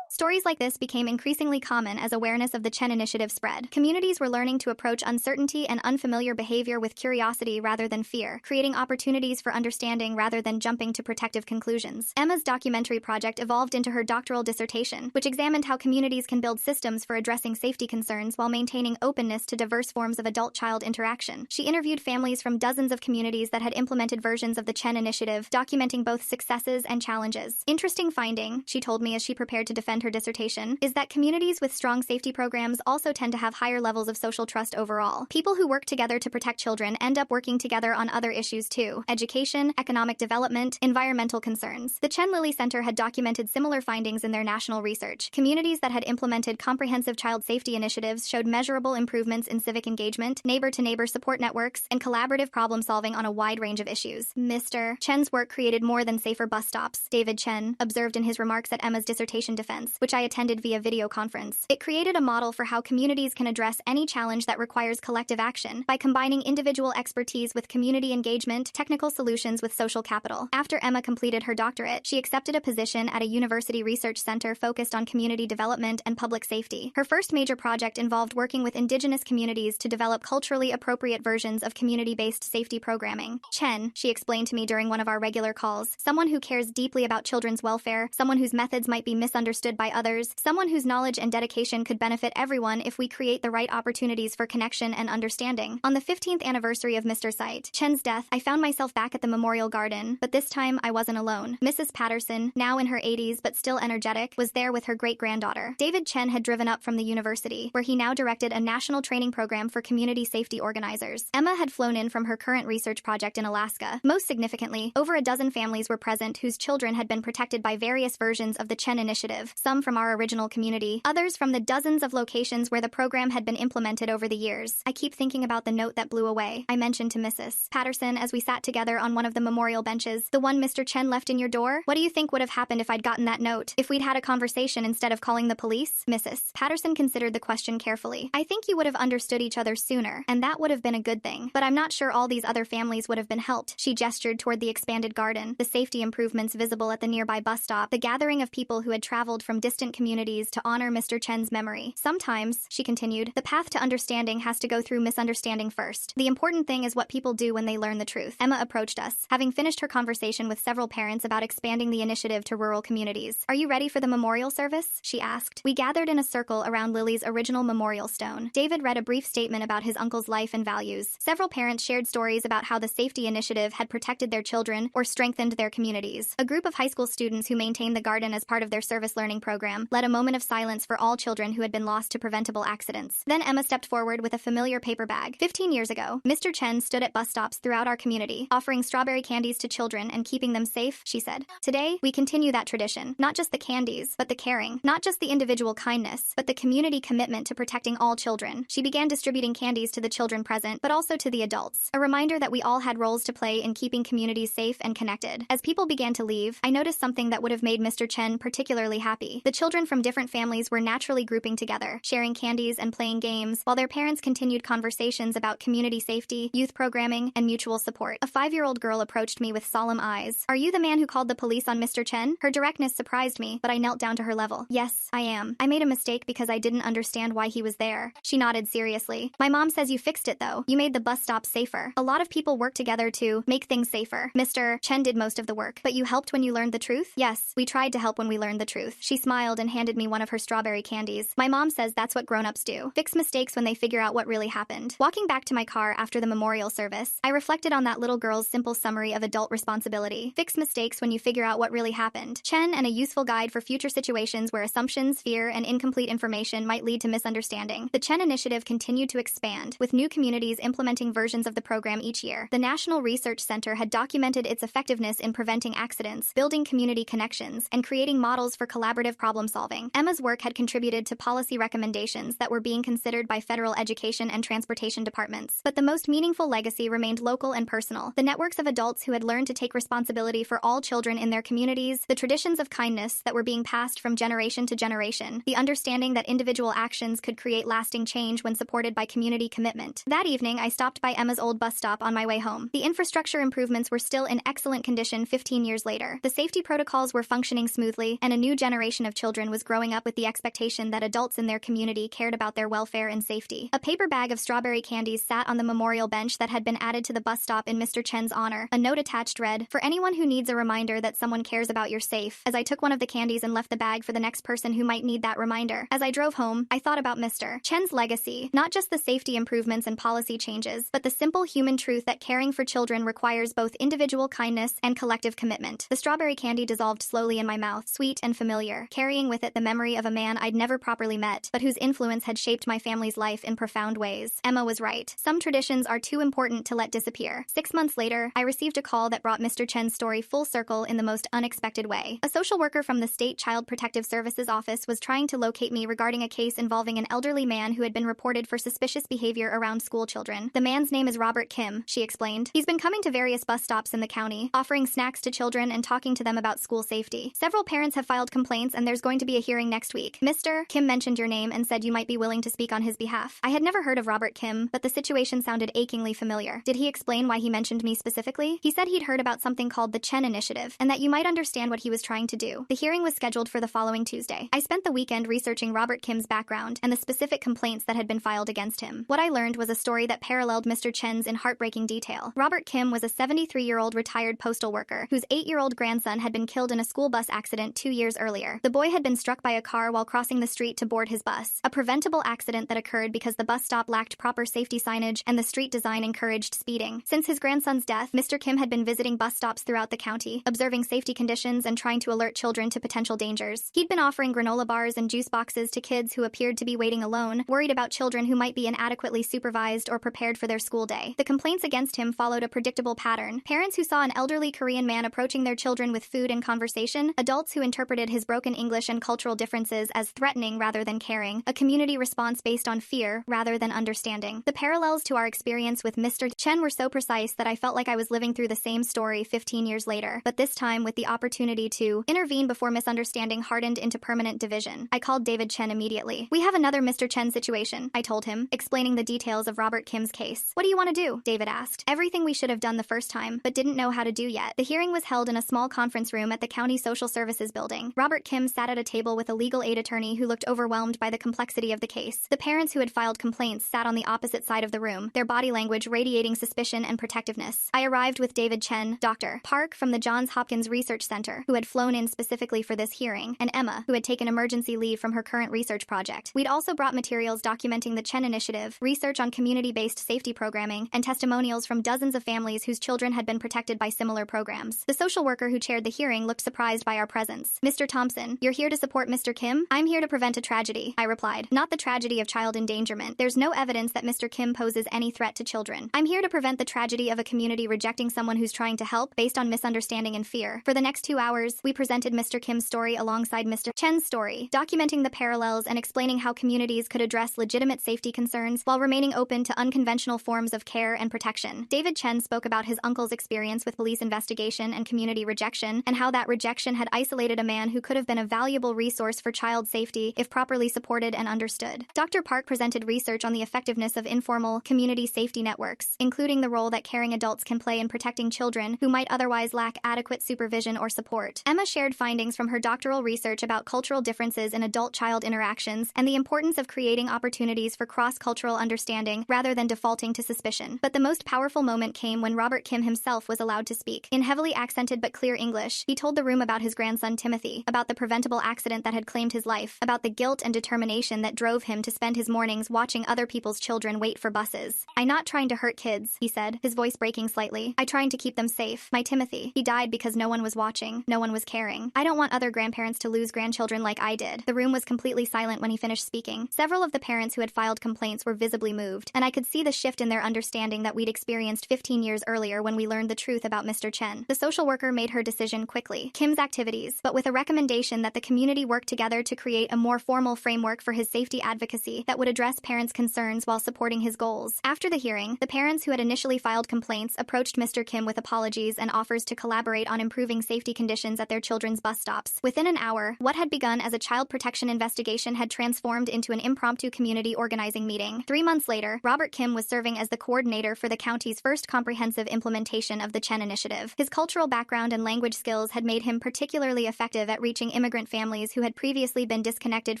Stories like this became increasingly common as awareness of the Chen initiative spread. Communities were learning to approach uncertainty and unfamiliar behavior with curiosity rather than fear, creating opportunities for understanding rather than jumping to protective conclusions. Emma's documentary project evolved into her doctoral dissertation, which examined how communities can build systems for addressing safety concerns while maintaining openness to diverse forms of adult-child interaction. She interviewed families from dozens of communities that had implemented versions of the Chen initiative, documenting both successes and challenges. Interesting finding, she told me as she prepared to defend her dissertation, is that communities with strong safety programs also tend to have higher levels of social trust overall. People who work together to protect children end up working together on other issues too: education, economic development, environmental concerns. The Chen Lilly Center had documented similar findings in their national research. Communities that had implemented comprehensive child safety initiatives showed measurable improvements in civic engagement, neighbor-to-neighbor support networks, and collaborative problem-solving on a wide range of issues. Mr. Chen's work created more than safer bus stops, David Chen observed in his remarks at Emma's dissertation defense. which I attended via video conference. It created a model for how communities can address any challenge that requires collective action by combining individual expertise with community engagement, technical solutions with social capital. After Emma completed her doctorate, she accepted a position at a university research center focused on community development and public safety. Her first major project involved working with indigenous communities to develop culturally appropriate versions of community-based safety programming. Chen, she explained to me during one of our regular calls, someone who cares deeply about children's welfare, someone whose methods might be misunderstood by others, someone whose knowledge and dedication could benefit everyone if we create the right opportunities for connection and understanding. On the 15th anniversary of Mr. Sight Chen's death, I found myself back at the memorial garden, but this time I wasn't alone. Mrs. Patterson, now in her 80s but still energetic, was there with her great-granddaughter. David Chen had driven up from the university, where he now directed a national training program for community safety organizers. Emma had flown in from her current research project in Alaska. Most significantly, over a dozen families were present whose children had been protected by various versions of the Chen initiative, some from our original community, others from the dozens of locations where the program had been implemented over the years. I keep thinking about the note that blew away, I mentioned to Mrs. Patterson as we sat together on one of the memorial benches. The one Mr. Chen left in your door? What do you think would have happened if I'd gotten that note? If we'd had a conversation instead of calling the police? Mrs. Patterson considered the question carefully. I think you would have understood each other sooner, and that would have been a good thing. But I'm not sure all these other families would have been helped. She gestured toward the expanded garden, the safety improvements visible at the nearby bus stop, the gathering of people who had traveled from distant communities to honor Mr. Chen's memory. Sometimes, she continued, the path to understanding has to go through misunderstanding first. The important thing is what people do when they learn the truth. Emma approached us, having finished her conversation with several parents about expanding the initiative to rural communities. Are you ready for the memorial service? She asked. We gathered in a circle around Lily's original memorial stone. David read a brief statement about his uncle's life and values. Several parents shared stories about how the safety initiative had protected their children or strengthened their communities. A group of high school students who maintained the garden as part of their service learning program led a moment of silence for all children who had been lost to preventable accidents. Then Emma stepped forward with a familiar paper bag. 15 years ago, Mr. Chen stood at bus stops throughout our community, offering strawberry candies to children and keeping them safe, she said. Today, we continue that tradition. Not just the candies, but the caring. Not just the individual kindness, but the community commitment to protecting all children. She began distributing candies to the children present, but also to the adults. A reminder that we all had roles to play in keeping communities safe and connected. As people began to leave, I noticed something that would have made Mr. Chen particularly happy. The children from different families were naturally grouping together, sharing candies and playing games, while their parents continued conversations about community safety, youth programming, and mutual support. A 5-year-old girl approached me with solemn eyes. Are you the man who called the police on Mr. Chen? Her directness surprised me, but I knelt down to her level. Yes, I am. I made a mistake because I didn't understand why he was there. She nodded seriously. My mom says you fixed it though. You made the bus stop safer. A lot of people work together to make things safer. Mr. Chen did most of the work. But you helped when you learned the truth? Yes, we tried to help when we learned the truth. She smiled and handed me one of her strawberry candies. My mom says that's what grown-ups do. Fix mistakes when they figure out what really happened. Walking back to my car after the memorial service, I reflected on that little girl's simple summary of adult responsibility. Fix mistakes when you figure out what really happened. Chen and a useful guide for future situations where assumptions, fear, and incomplete information might lead to misunderstanding. The Chen initiative continued to expand, with new communities implementing versions of the program each year. The National Research Center had documented its effectiveness in preventing accidents, building community connections, and creating models for collaborative problem-solving. Emma's work had contributed to policy recommendations that were being considered by federal education and transportation departments. But the most meaningful legacy remained local and personal. The networks of adults who had learned to take responsibility for all children in their communities, the traditions of kindness that were being passed from generation to generation, the understanding that individual actions could create lasting change when supported by community commitment. That evening, I stopped by Emma's old bus stop on my way home. The infrastructure improvements were still in excellent condition 15 years later. The safety protocols were functioning smoothly, and a new generation of children was growing up with the expectation that adults in their community cared about their welfare and safety. A paper bag of strawberry candies sat on the memorial bench that had been added to the bus stop in Mr. Chen's honor. A note attached read, "For anyone who needs a reminder that someone cares about your safe." As I took one of the candies and left the bag for the next person who might need that reminder. As I drove home, I thought about Mr. Chen's legacy, not just the safety improvements and policy changes, but the simple human truth that caring for children requires both individual kindness and collective commitment. The strawberry candy dissolved slowly in my mouth, sweet and familiar, carrying with it the memory of a man I'd never properly met, but whose influence had shaped my family's life in profound ways. Emma was right. Some traditions are too important to let disappear. 6 months later, I received a call that brought Mr. Chen's story full circle in the most unexpected way. A social worker from the State Child Protective Services office was trying to locate me regarding a case involving an elderly man who had been reported for suspicious behavior around school children. The man's name is Robert Kim, she explained. He's been coming to various bus stops in the county, offering snacks to children and talking to them about school safety. Several parents have filed complaints and there's going to be a hearing next week. Mr. Kim mentioned your name and said you might be willing to speak on his behalf. I had never heard of Robert Kim, but the situation sounded achingly familiar. Did he explain why he mentioned me specifically? He said he'd heard about something called the Chen Initiative, and that you might understand what he was trying to do. The hearing was scheduled for the following Tuesday. I spent the weekend researching Robert Kim's background and the specific complaints that had been filed against him. What I learned was a story that paralleled Mr. Chen's in heartbreaking detail. Robert Kim was a 73-year-old retired postal worker whose 8-year-old grandson had been killed in a school bus accident 2 years earlier. The boy had been struck by a car while crossing the street to board his bus, a preventable accident that occurred because the bus stop lacked proper safety signage and the street design encouraged speeding. Since his grandson's death, Mr. Kim had been visiting bus stops throughout the county, observing safety conditions and trying to alert children to potential dangers. He'd been offering granola bars and juice boxes to kids who appeared to be waiting alone, worried about children who might be inadequately supervised or prepared for their school day. The complaints against him followed a predictable pattern. Parents who saw an elderly Korean man approaching their children with food and conversation, adults who interpreted his broken English and cultural differences as threatening rather than caring, a community response based on fear rather than understanding. The parallels to our experience with Mr. Chen were so precise that I felt like I was living through the same story 15 years later, but this time with the opportunity to intervene before misunderstanding hardened into permanent division. I called David Chen immediately. "We have another Mr. Chen situation," I told him, explaining the details of Robert Kim's case. "What do you want to do?" David asked. "Everything we should have done the first time, but didn't know how to do yet." The hearing was held in a small conference room at the County Social Services Building. Robert Kim sat at a table with a legal aid attorney who looked overwhelmed by the complexity of the case. The parents who had filed complaints sat on the opposite side of the room, their body language radiating suspicion and protectiveness. I arrived with David Chen, Dr. Park from the Johns Hopkins Research Center, who had flown in specifically for this hearing, and Emma, who had taken emergency leave from her current research project. We'd also brought materials documenting the Chen Initiative, research on community-based safety programming, and testimonials from dozens of families whose children had been protected by similar programs. The social worker who chaired the hearing looked surprised by our presence. "Mr. Thompson, you're here to support Mr. Kim?" "I'm here to prevent a tragedy," I replied. "Not the tragedy of child endangerment. There's no evidence that Mr. Kim poses any threat to children. I'm here to prevent the tragedy of a community rejecting someone who's trying to help based on misunderstanding and fear." For the next 2 hours, we presented Mr. Kim's story alongside Mr. Chen's story, documenting the parallels and explaining how communities could address legitimate safety concerns while remaining open to unconventional forms of care and protection. David Chen spoke about his uncle's experience with police investigation and community rejection, and how that rejection had isolated a man who could have been a valuable resource for child safety if properly supported and understood. Dr. Park presented research on the effectiveness of informal community safety networks, including the role that caring adults can play in protecting children who might otherwise lack adequate supervision or support. Emma shared findings from her doctoral research about cultural differences in adult-child interactions and the importance of creating opportunities for cross-cultural understanding rather than defaulting to suspicion. But the most powerful moment came when Robert Kim himself was allowed to speak. In heavily accented but clear English, he told the room about his grandson Timothy, about the preventable accident that had claimed his life, about the guilt and determination that drove him to spend his mornings watching other people's children wait for buses. "I'm not trying to hurt kids," he said, his voice breaking slightly. "I'm trying to keep them safe. My Timothy, he died because no one was watching, no one was caring. I don't want other grandparents to lose grandchildren like I did." The room was completely silent when he finished speaking. Several of the parents who had filed complaints were visibly moved, and I could see the shift in their understanding that we'd experienced 15 years earlier when we learned the truth about Mr. Chen. The social worker made her decision quickly. Kim's activities, but with a recommendation that the community work together to create a more formal framework for his safety advocacy that would address parents' concerns while supporting his goals. After the hearing, the parents who had initially filed complaints approached Mr. Kim with apologies and offers to collaborate on improving safety conditions at their children's bus stops. Within an hour, what had begun as a child protection investigation had transformed into an impromptu community organizing meeting. 3 months later, Robert Kim was serving as the coordinator for the county's first comprehensive implementation of the Chen Initiative. His cultural background and language skills had made him particularly effective at reaching immigrant families who had previously been disconnected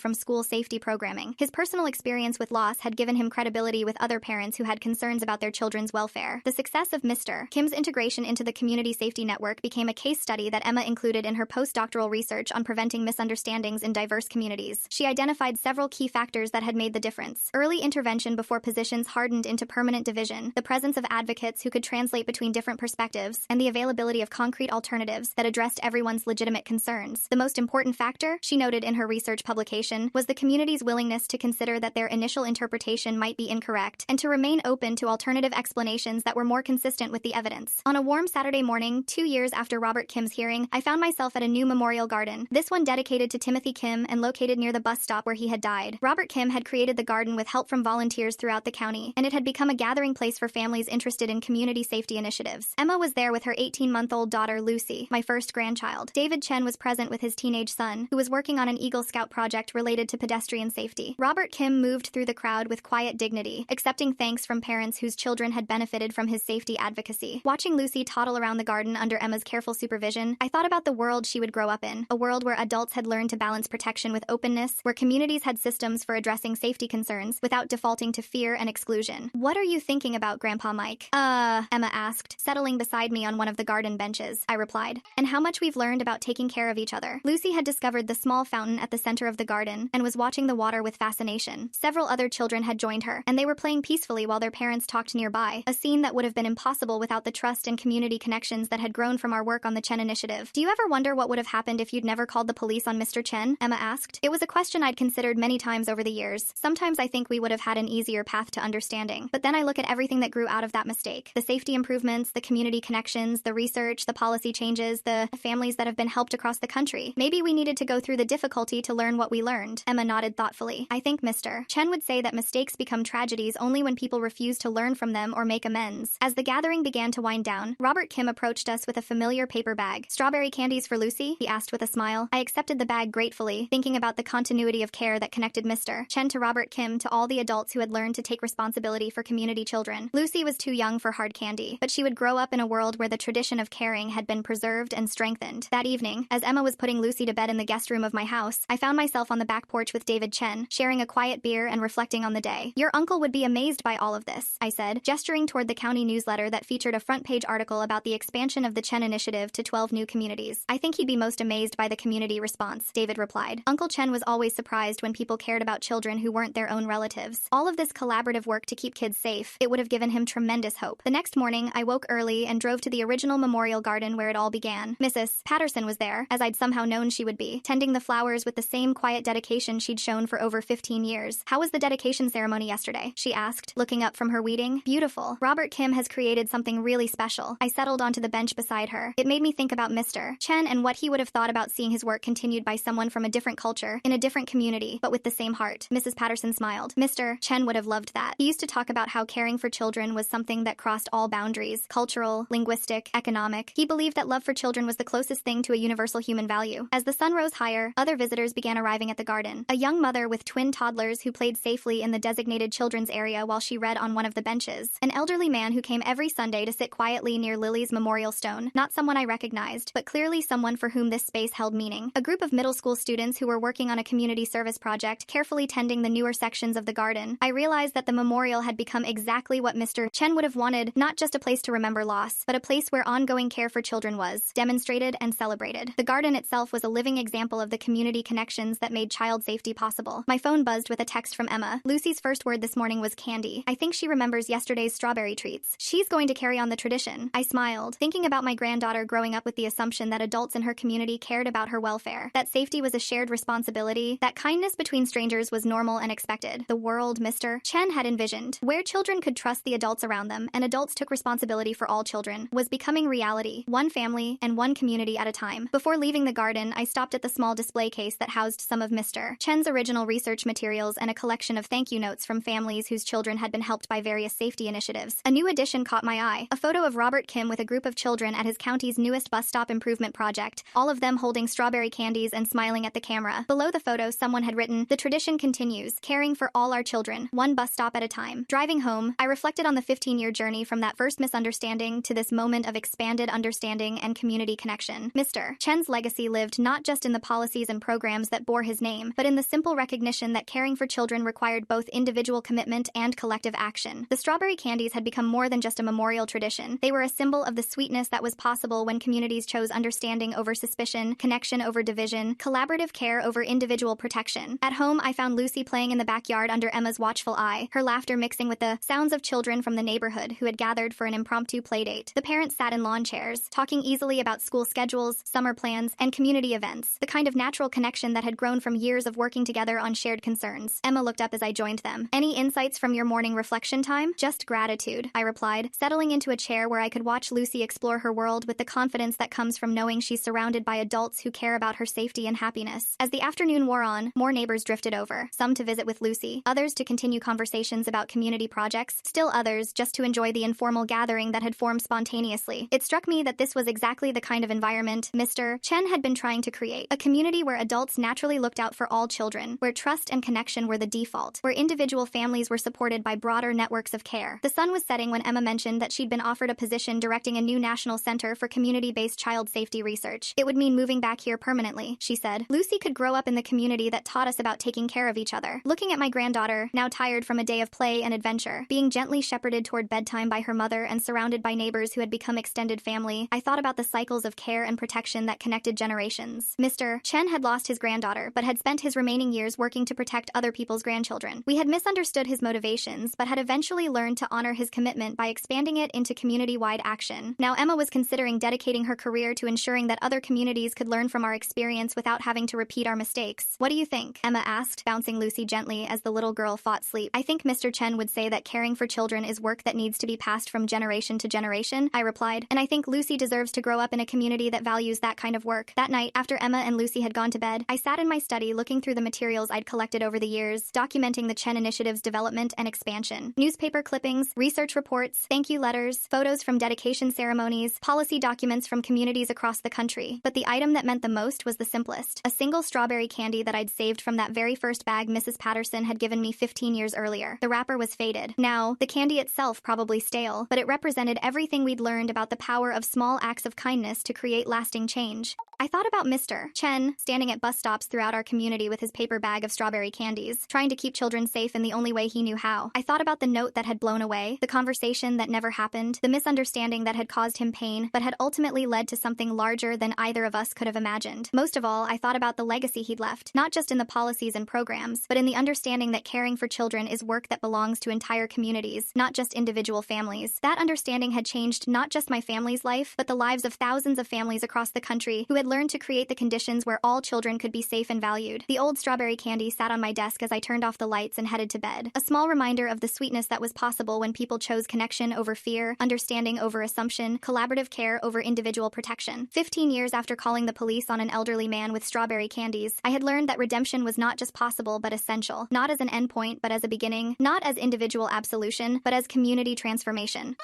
from school safety programming. His personal experience with loss had given him credibility with other parents who had concerns about their children's welfare. The success of Mr. Kim's integration into the community safety network became a case study that Emma included in her postdoctoral research on preventing misunderstandings in diverse communities. She identified several key factors that had made the difference: early intervention before positions hardened into permanent division, the presence of advocates who could translate between different perspectives, and the availability of concrete alternatives that addressed everyone's legitimate concerns. The most important factor, she noted in her research publication, was the community's willingness to consider that their initial interpretation might be incorrect, and to remain open to alternative explanations that were more consistent with the evidence. On a warm Saturday morning, 2 years after Robert Kim's hearing, I found myself at a new memorial garden, this one dedicated to Timothy Kim and located near the bus stop where he had died. Robert Kim had created the garden with help from volunteers throughout the county, and it had become a gathering place for families interested in community safety initiatives. Emma was there with her 18-month-old daughter Lucy, my first grandchild. David Chen was present with his teenage teenage son, who was working on an Eagle Scout project related to pedestrian safety. Robert Kim moved through the crowd with quiet dignity, accepting thanks from parents whose children had benefited from his safety advocacy. Watching Lucy toddle around the garden under Emma's careful supervision, I thought about the world she would grow up in, a world where adults had learned to balance protection with openness, where communities had systems for addressing safety concerns without defaulting to fear and exclusion. What are you thinking about, Grandpa Mike? Emma asked, settling beside me on one of the garden benches. I replied. And how much we've learned about taking care of each other. Lucy had discovered the small fountain at the center of the garden and was watching the water with fascination. Several other children had joined her, and they were playing peacefully while their parents talked nearby, a scene that would have been impossible without the trust and community connections that had grown from our work on the Chen initiative. Do you ever wonder what would have happened if you'd never called the police on Mr. Chen? Emma asked. It was a question I'd considered many times over the years. Sometimes I think we would have had an easier path to understanding, but then I look at everything that grew out of that mistake. The safety improvements, the community connections, the research, the policy changes, the families that have been helped across the country. Maybe we needed to go through the difficulty to learn what we learned. Emma nodded thoughtfully. I think Mr. Chen would say that mistakes become tragedies only when people refuse to learn from them or make amends. As the gathering began to wind down, Robert Kim approached us with a familiar paper bag. Strawberry candies for Lucy? He asked with a smile. I accepted the bag gratefully, thinking about the continuity of care that connected Mr. Chen to Robert Kim to all the adults who had learned to take responsibility for community children. Lucy was too young for hard candy, but she would grow up in a world where the tradition of caring had been preserved and strengthened. That evening, as Emma was putting Lucy to bed in the guest room of my house, I found myself on the back porch with David Chen, sharing a quiet beer and reflecting on the day. Your uncle would be amazed by all of this, I said, gesturing toward the county newsletter that featured a front-page article about the expansion of the Chen initiative to 12 new communities. I think he'd be most amazed by the community response, David replied. Uncle Chen was always surprised when people cared about children who weren't their own relatives. All of this collaborative work to keep kids safe, it would have given him tremendous hope. The next morning, I woke early and drove to the original memorial garden where it all began. Mrs. Patterson was there, as I'd somehow known she would be, tending the flowers with the same quiet dedication she'd shown for over 15 years. How was the dedication ceremony yesterday? She asked, looking up from her weeding. Beautiful. Robert Kim has created something really special. I settled onto the bench beside her. It made me think about Mr. Chen and what he would have thought about seeing his work continued by someone from a different culture, in a different community, but with the same heart. Mrs. Patterson smiled. Mr. Chen would have loved that. He used to talk about how caring for children was something that crossed all boundaries, cultural, linguistic, economic. He believed that love for children was the closest thing to a universal human value. As the sun rose higher, other visitors began arriving at the garden. A young mother with twin toddlers who played safely in the designated children's area while she read on one of the benches. An elderly man who came every Sunday to sit quietly near Lily's memorial stone. Not someone I recognized, but clearly someone for whom this space held meaning. A group of middle school students who were working on a community service project, carefully tending the newer sections of the garden. I realized that the memorial had become exactly what Mr. Chen would have wanted, not just a place to remember loss, but a place where ongoing care for children was demonstrated and celebrated. The garden itself was a living example of the community connections that made child safety possible. My phone buzzed with a text from Emma. Lucy's first word this morning was candy. I think she remembers yesterday's strawberry treats. She's going to carry on the tradition. I smiled, thinking about my granddaughter growing up with the assumption that adults in her community cared about her welfare, that safety was a shared responsibility, that kindness between strangers was normal and expected. The world Mr. Chen had envisioned, where children could trust the adults around them and adults took responsibility for all children, was becoming reality, one family and one community at a time. Before leaving the garden, I stopped at the small display case that housed some of Mr. Chen's original research materials and a collection of thank you notes from families whose children had been helped by various safety initiatives. A new addition caught my eye, a photo of Robert Kim with a group of children at his county's newest bus stop improvement project, all of them holding strawberry candies and smiling at the camera. Below the photo, someone had written, "The tradition continues, caring for all our children, one bus stop at a time." Driving home, I reflected on the 15-year journey from that first misunderstanding to this moment of expanded understanding and community connection. Mr. Chen's legacy lived not just in the policies and programs that bore his name, but in the simple recognition that caring for children required both individual commitment and collective action. The strawberry candies had become more than just a memorial tradition. They were a symbol of the sweetness that was possible when communities chose understanding over suspicion, connection over division, collaborative care over individual protection. At home, I found Lucy playing in the backyard under Emma's watchful eye, her laughter mixing with the sounds of children from the neighborhood who had gathered for an impromptu playdate. The parents sat in lawn chairs, talking easily about school schedules, summer plans, and community events, the kind of natural connection that had grown from years of working together on shared concerns. Emma looked up as I joined them. "Any insights from your morning reflection time?" "Just gratitude," I replied, settling into a chair where I could watch Lucy explore her world with the confidence that comes from knowing she's surrounded by adults who care about her safety and happiness. As the afternoon wore on, more neighbors drifted over, some to visit with Lucy, others to continue conversations about community projects, still others just to enjoy the informal gathering that had formed spontaneously. It struck me that this was exactly the kind of environment Mr. Chen had been trying to create. A community where adults naturally looked out for all children, where trust and connection were the default, where individual families were supported by broader networks of care. The sun was setting when Emma mentioned that she'd been offered a position directing a new national center for community-based child safety research. It would mean moving back here permanently, she said. Lucy could grow up in the community that taught us about taking care of each other. Looking at my granddaughter, now tired from a day of play and adventure, being gently shepherded toward bedtime by her mother and surrounded by neighbors who had become extended family, I thought about the cycles of care and protection that connected generations. Mr. Chen had lost his granddaughter, but had spent his remaining years working to protect other people's grandchildren. We had misunderstood his motivations, but had eventually learned to honor his commitment by expanding it into community-wide action. Now Emma was considering dedicating her career to ensuring that other communities could learn from our experience without having to repeat our mistakes. What do you think? Emma asked, bouncing Lucy gently as the little girl fought sleep. I think Mr. Chen would say that caring for children is work that needs to be passed from generation to generation, I replied, and I think Lucy deserves to grow up in a community that values that kind of work. That night, after Emma and Lucy had gone to bed, I sat in my study looking through the materials I'd collected over the years, documenting the Chen Initiative's development and expansion. Newspaper clippings, research reports, thank you letters, photos from dedication ceremonies, policy documents from communities across the country. But the item that meant the most was the simplest: a single strawberry candy that I'd saved from that very first bag Mrs. Patterson had given me 15 years earlier. The wrapper was faded. Now, the candy itself probably stale, but it represented everything we'd learned about the power of small acts of kindness to create lasting change. I thought about Mr. Chen, standing at bus stops throughout our community with his paper bag of strawberry candies, trying to keep children safe in the only way he knew how. I thought about the note that had blown away, the conversation that never happened, the misunderstanding that had caused him pain, but had ultimately led to something larger than either of us could have imagined. Most of all, I thought about the legacy he'd left, not just in the policies and programs, but in the understanding that caring for children is work that belongs to entire communities, not just individual families. That understanding had changed not just my family's life, but the lives of thousands of families across the country who had learned to create the conditions where all children could be safe and valued. The old strawberry candy sat on my desk as I turned off the lights and headed to bed, a small reminder of the sweetness that was possible when people chose connection over fear, understanding over assumption, collaborative care over individual protection. 15 years after calling the police on an elderly man with strawberry candies, I had learned that redemption was not just possible but essential, not as an endpoint but as a beginning, not as individual absolution but as community transformation.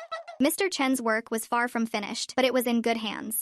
Mr. Chen's work was far from finished, but it was in good hands.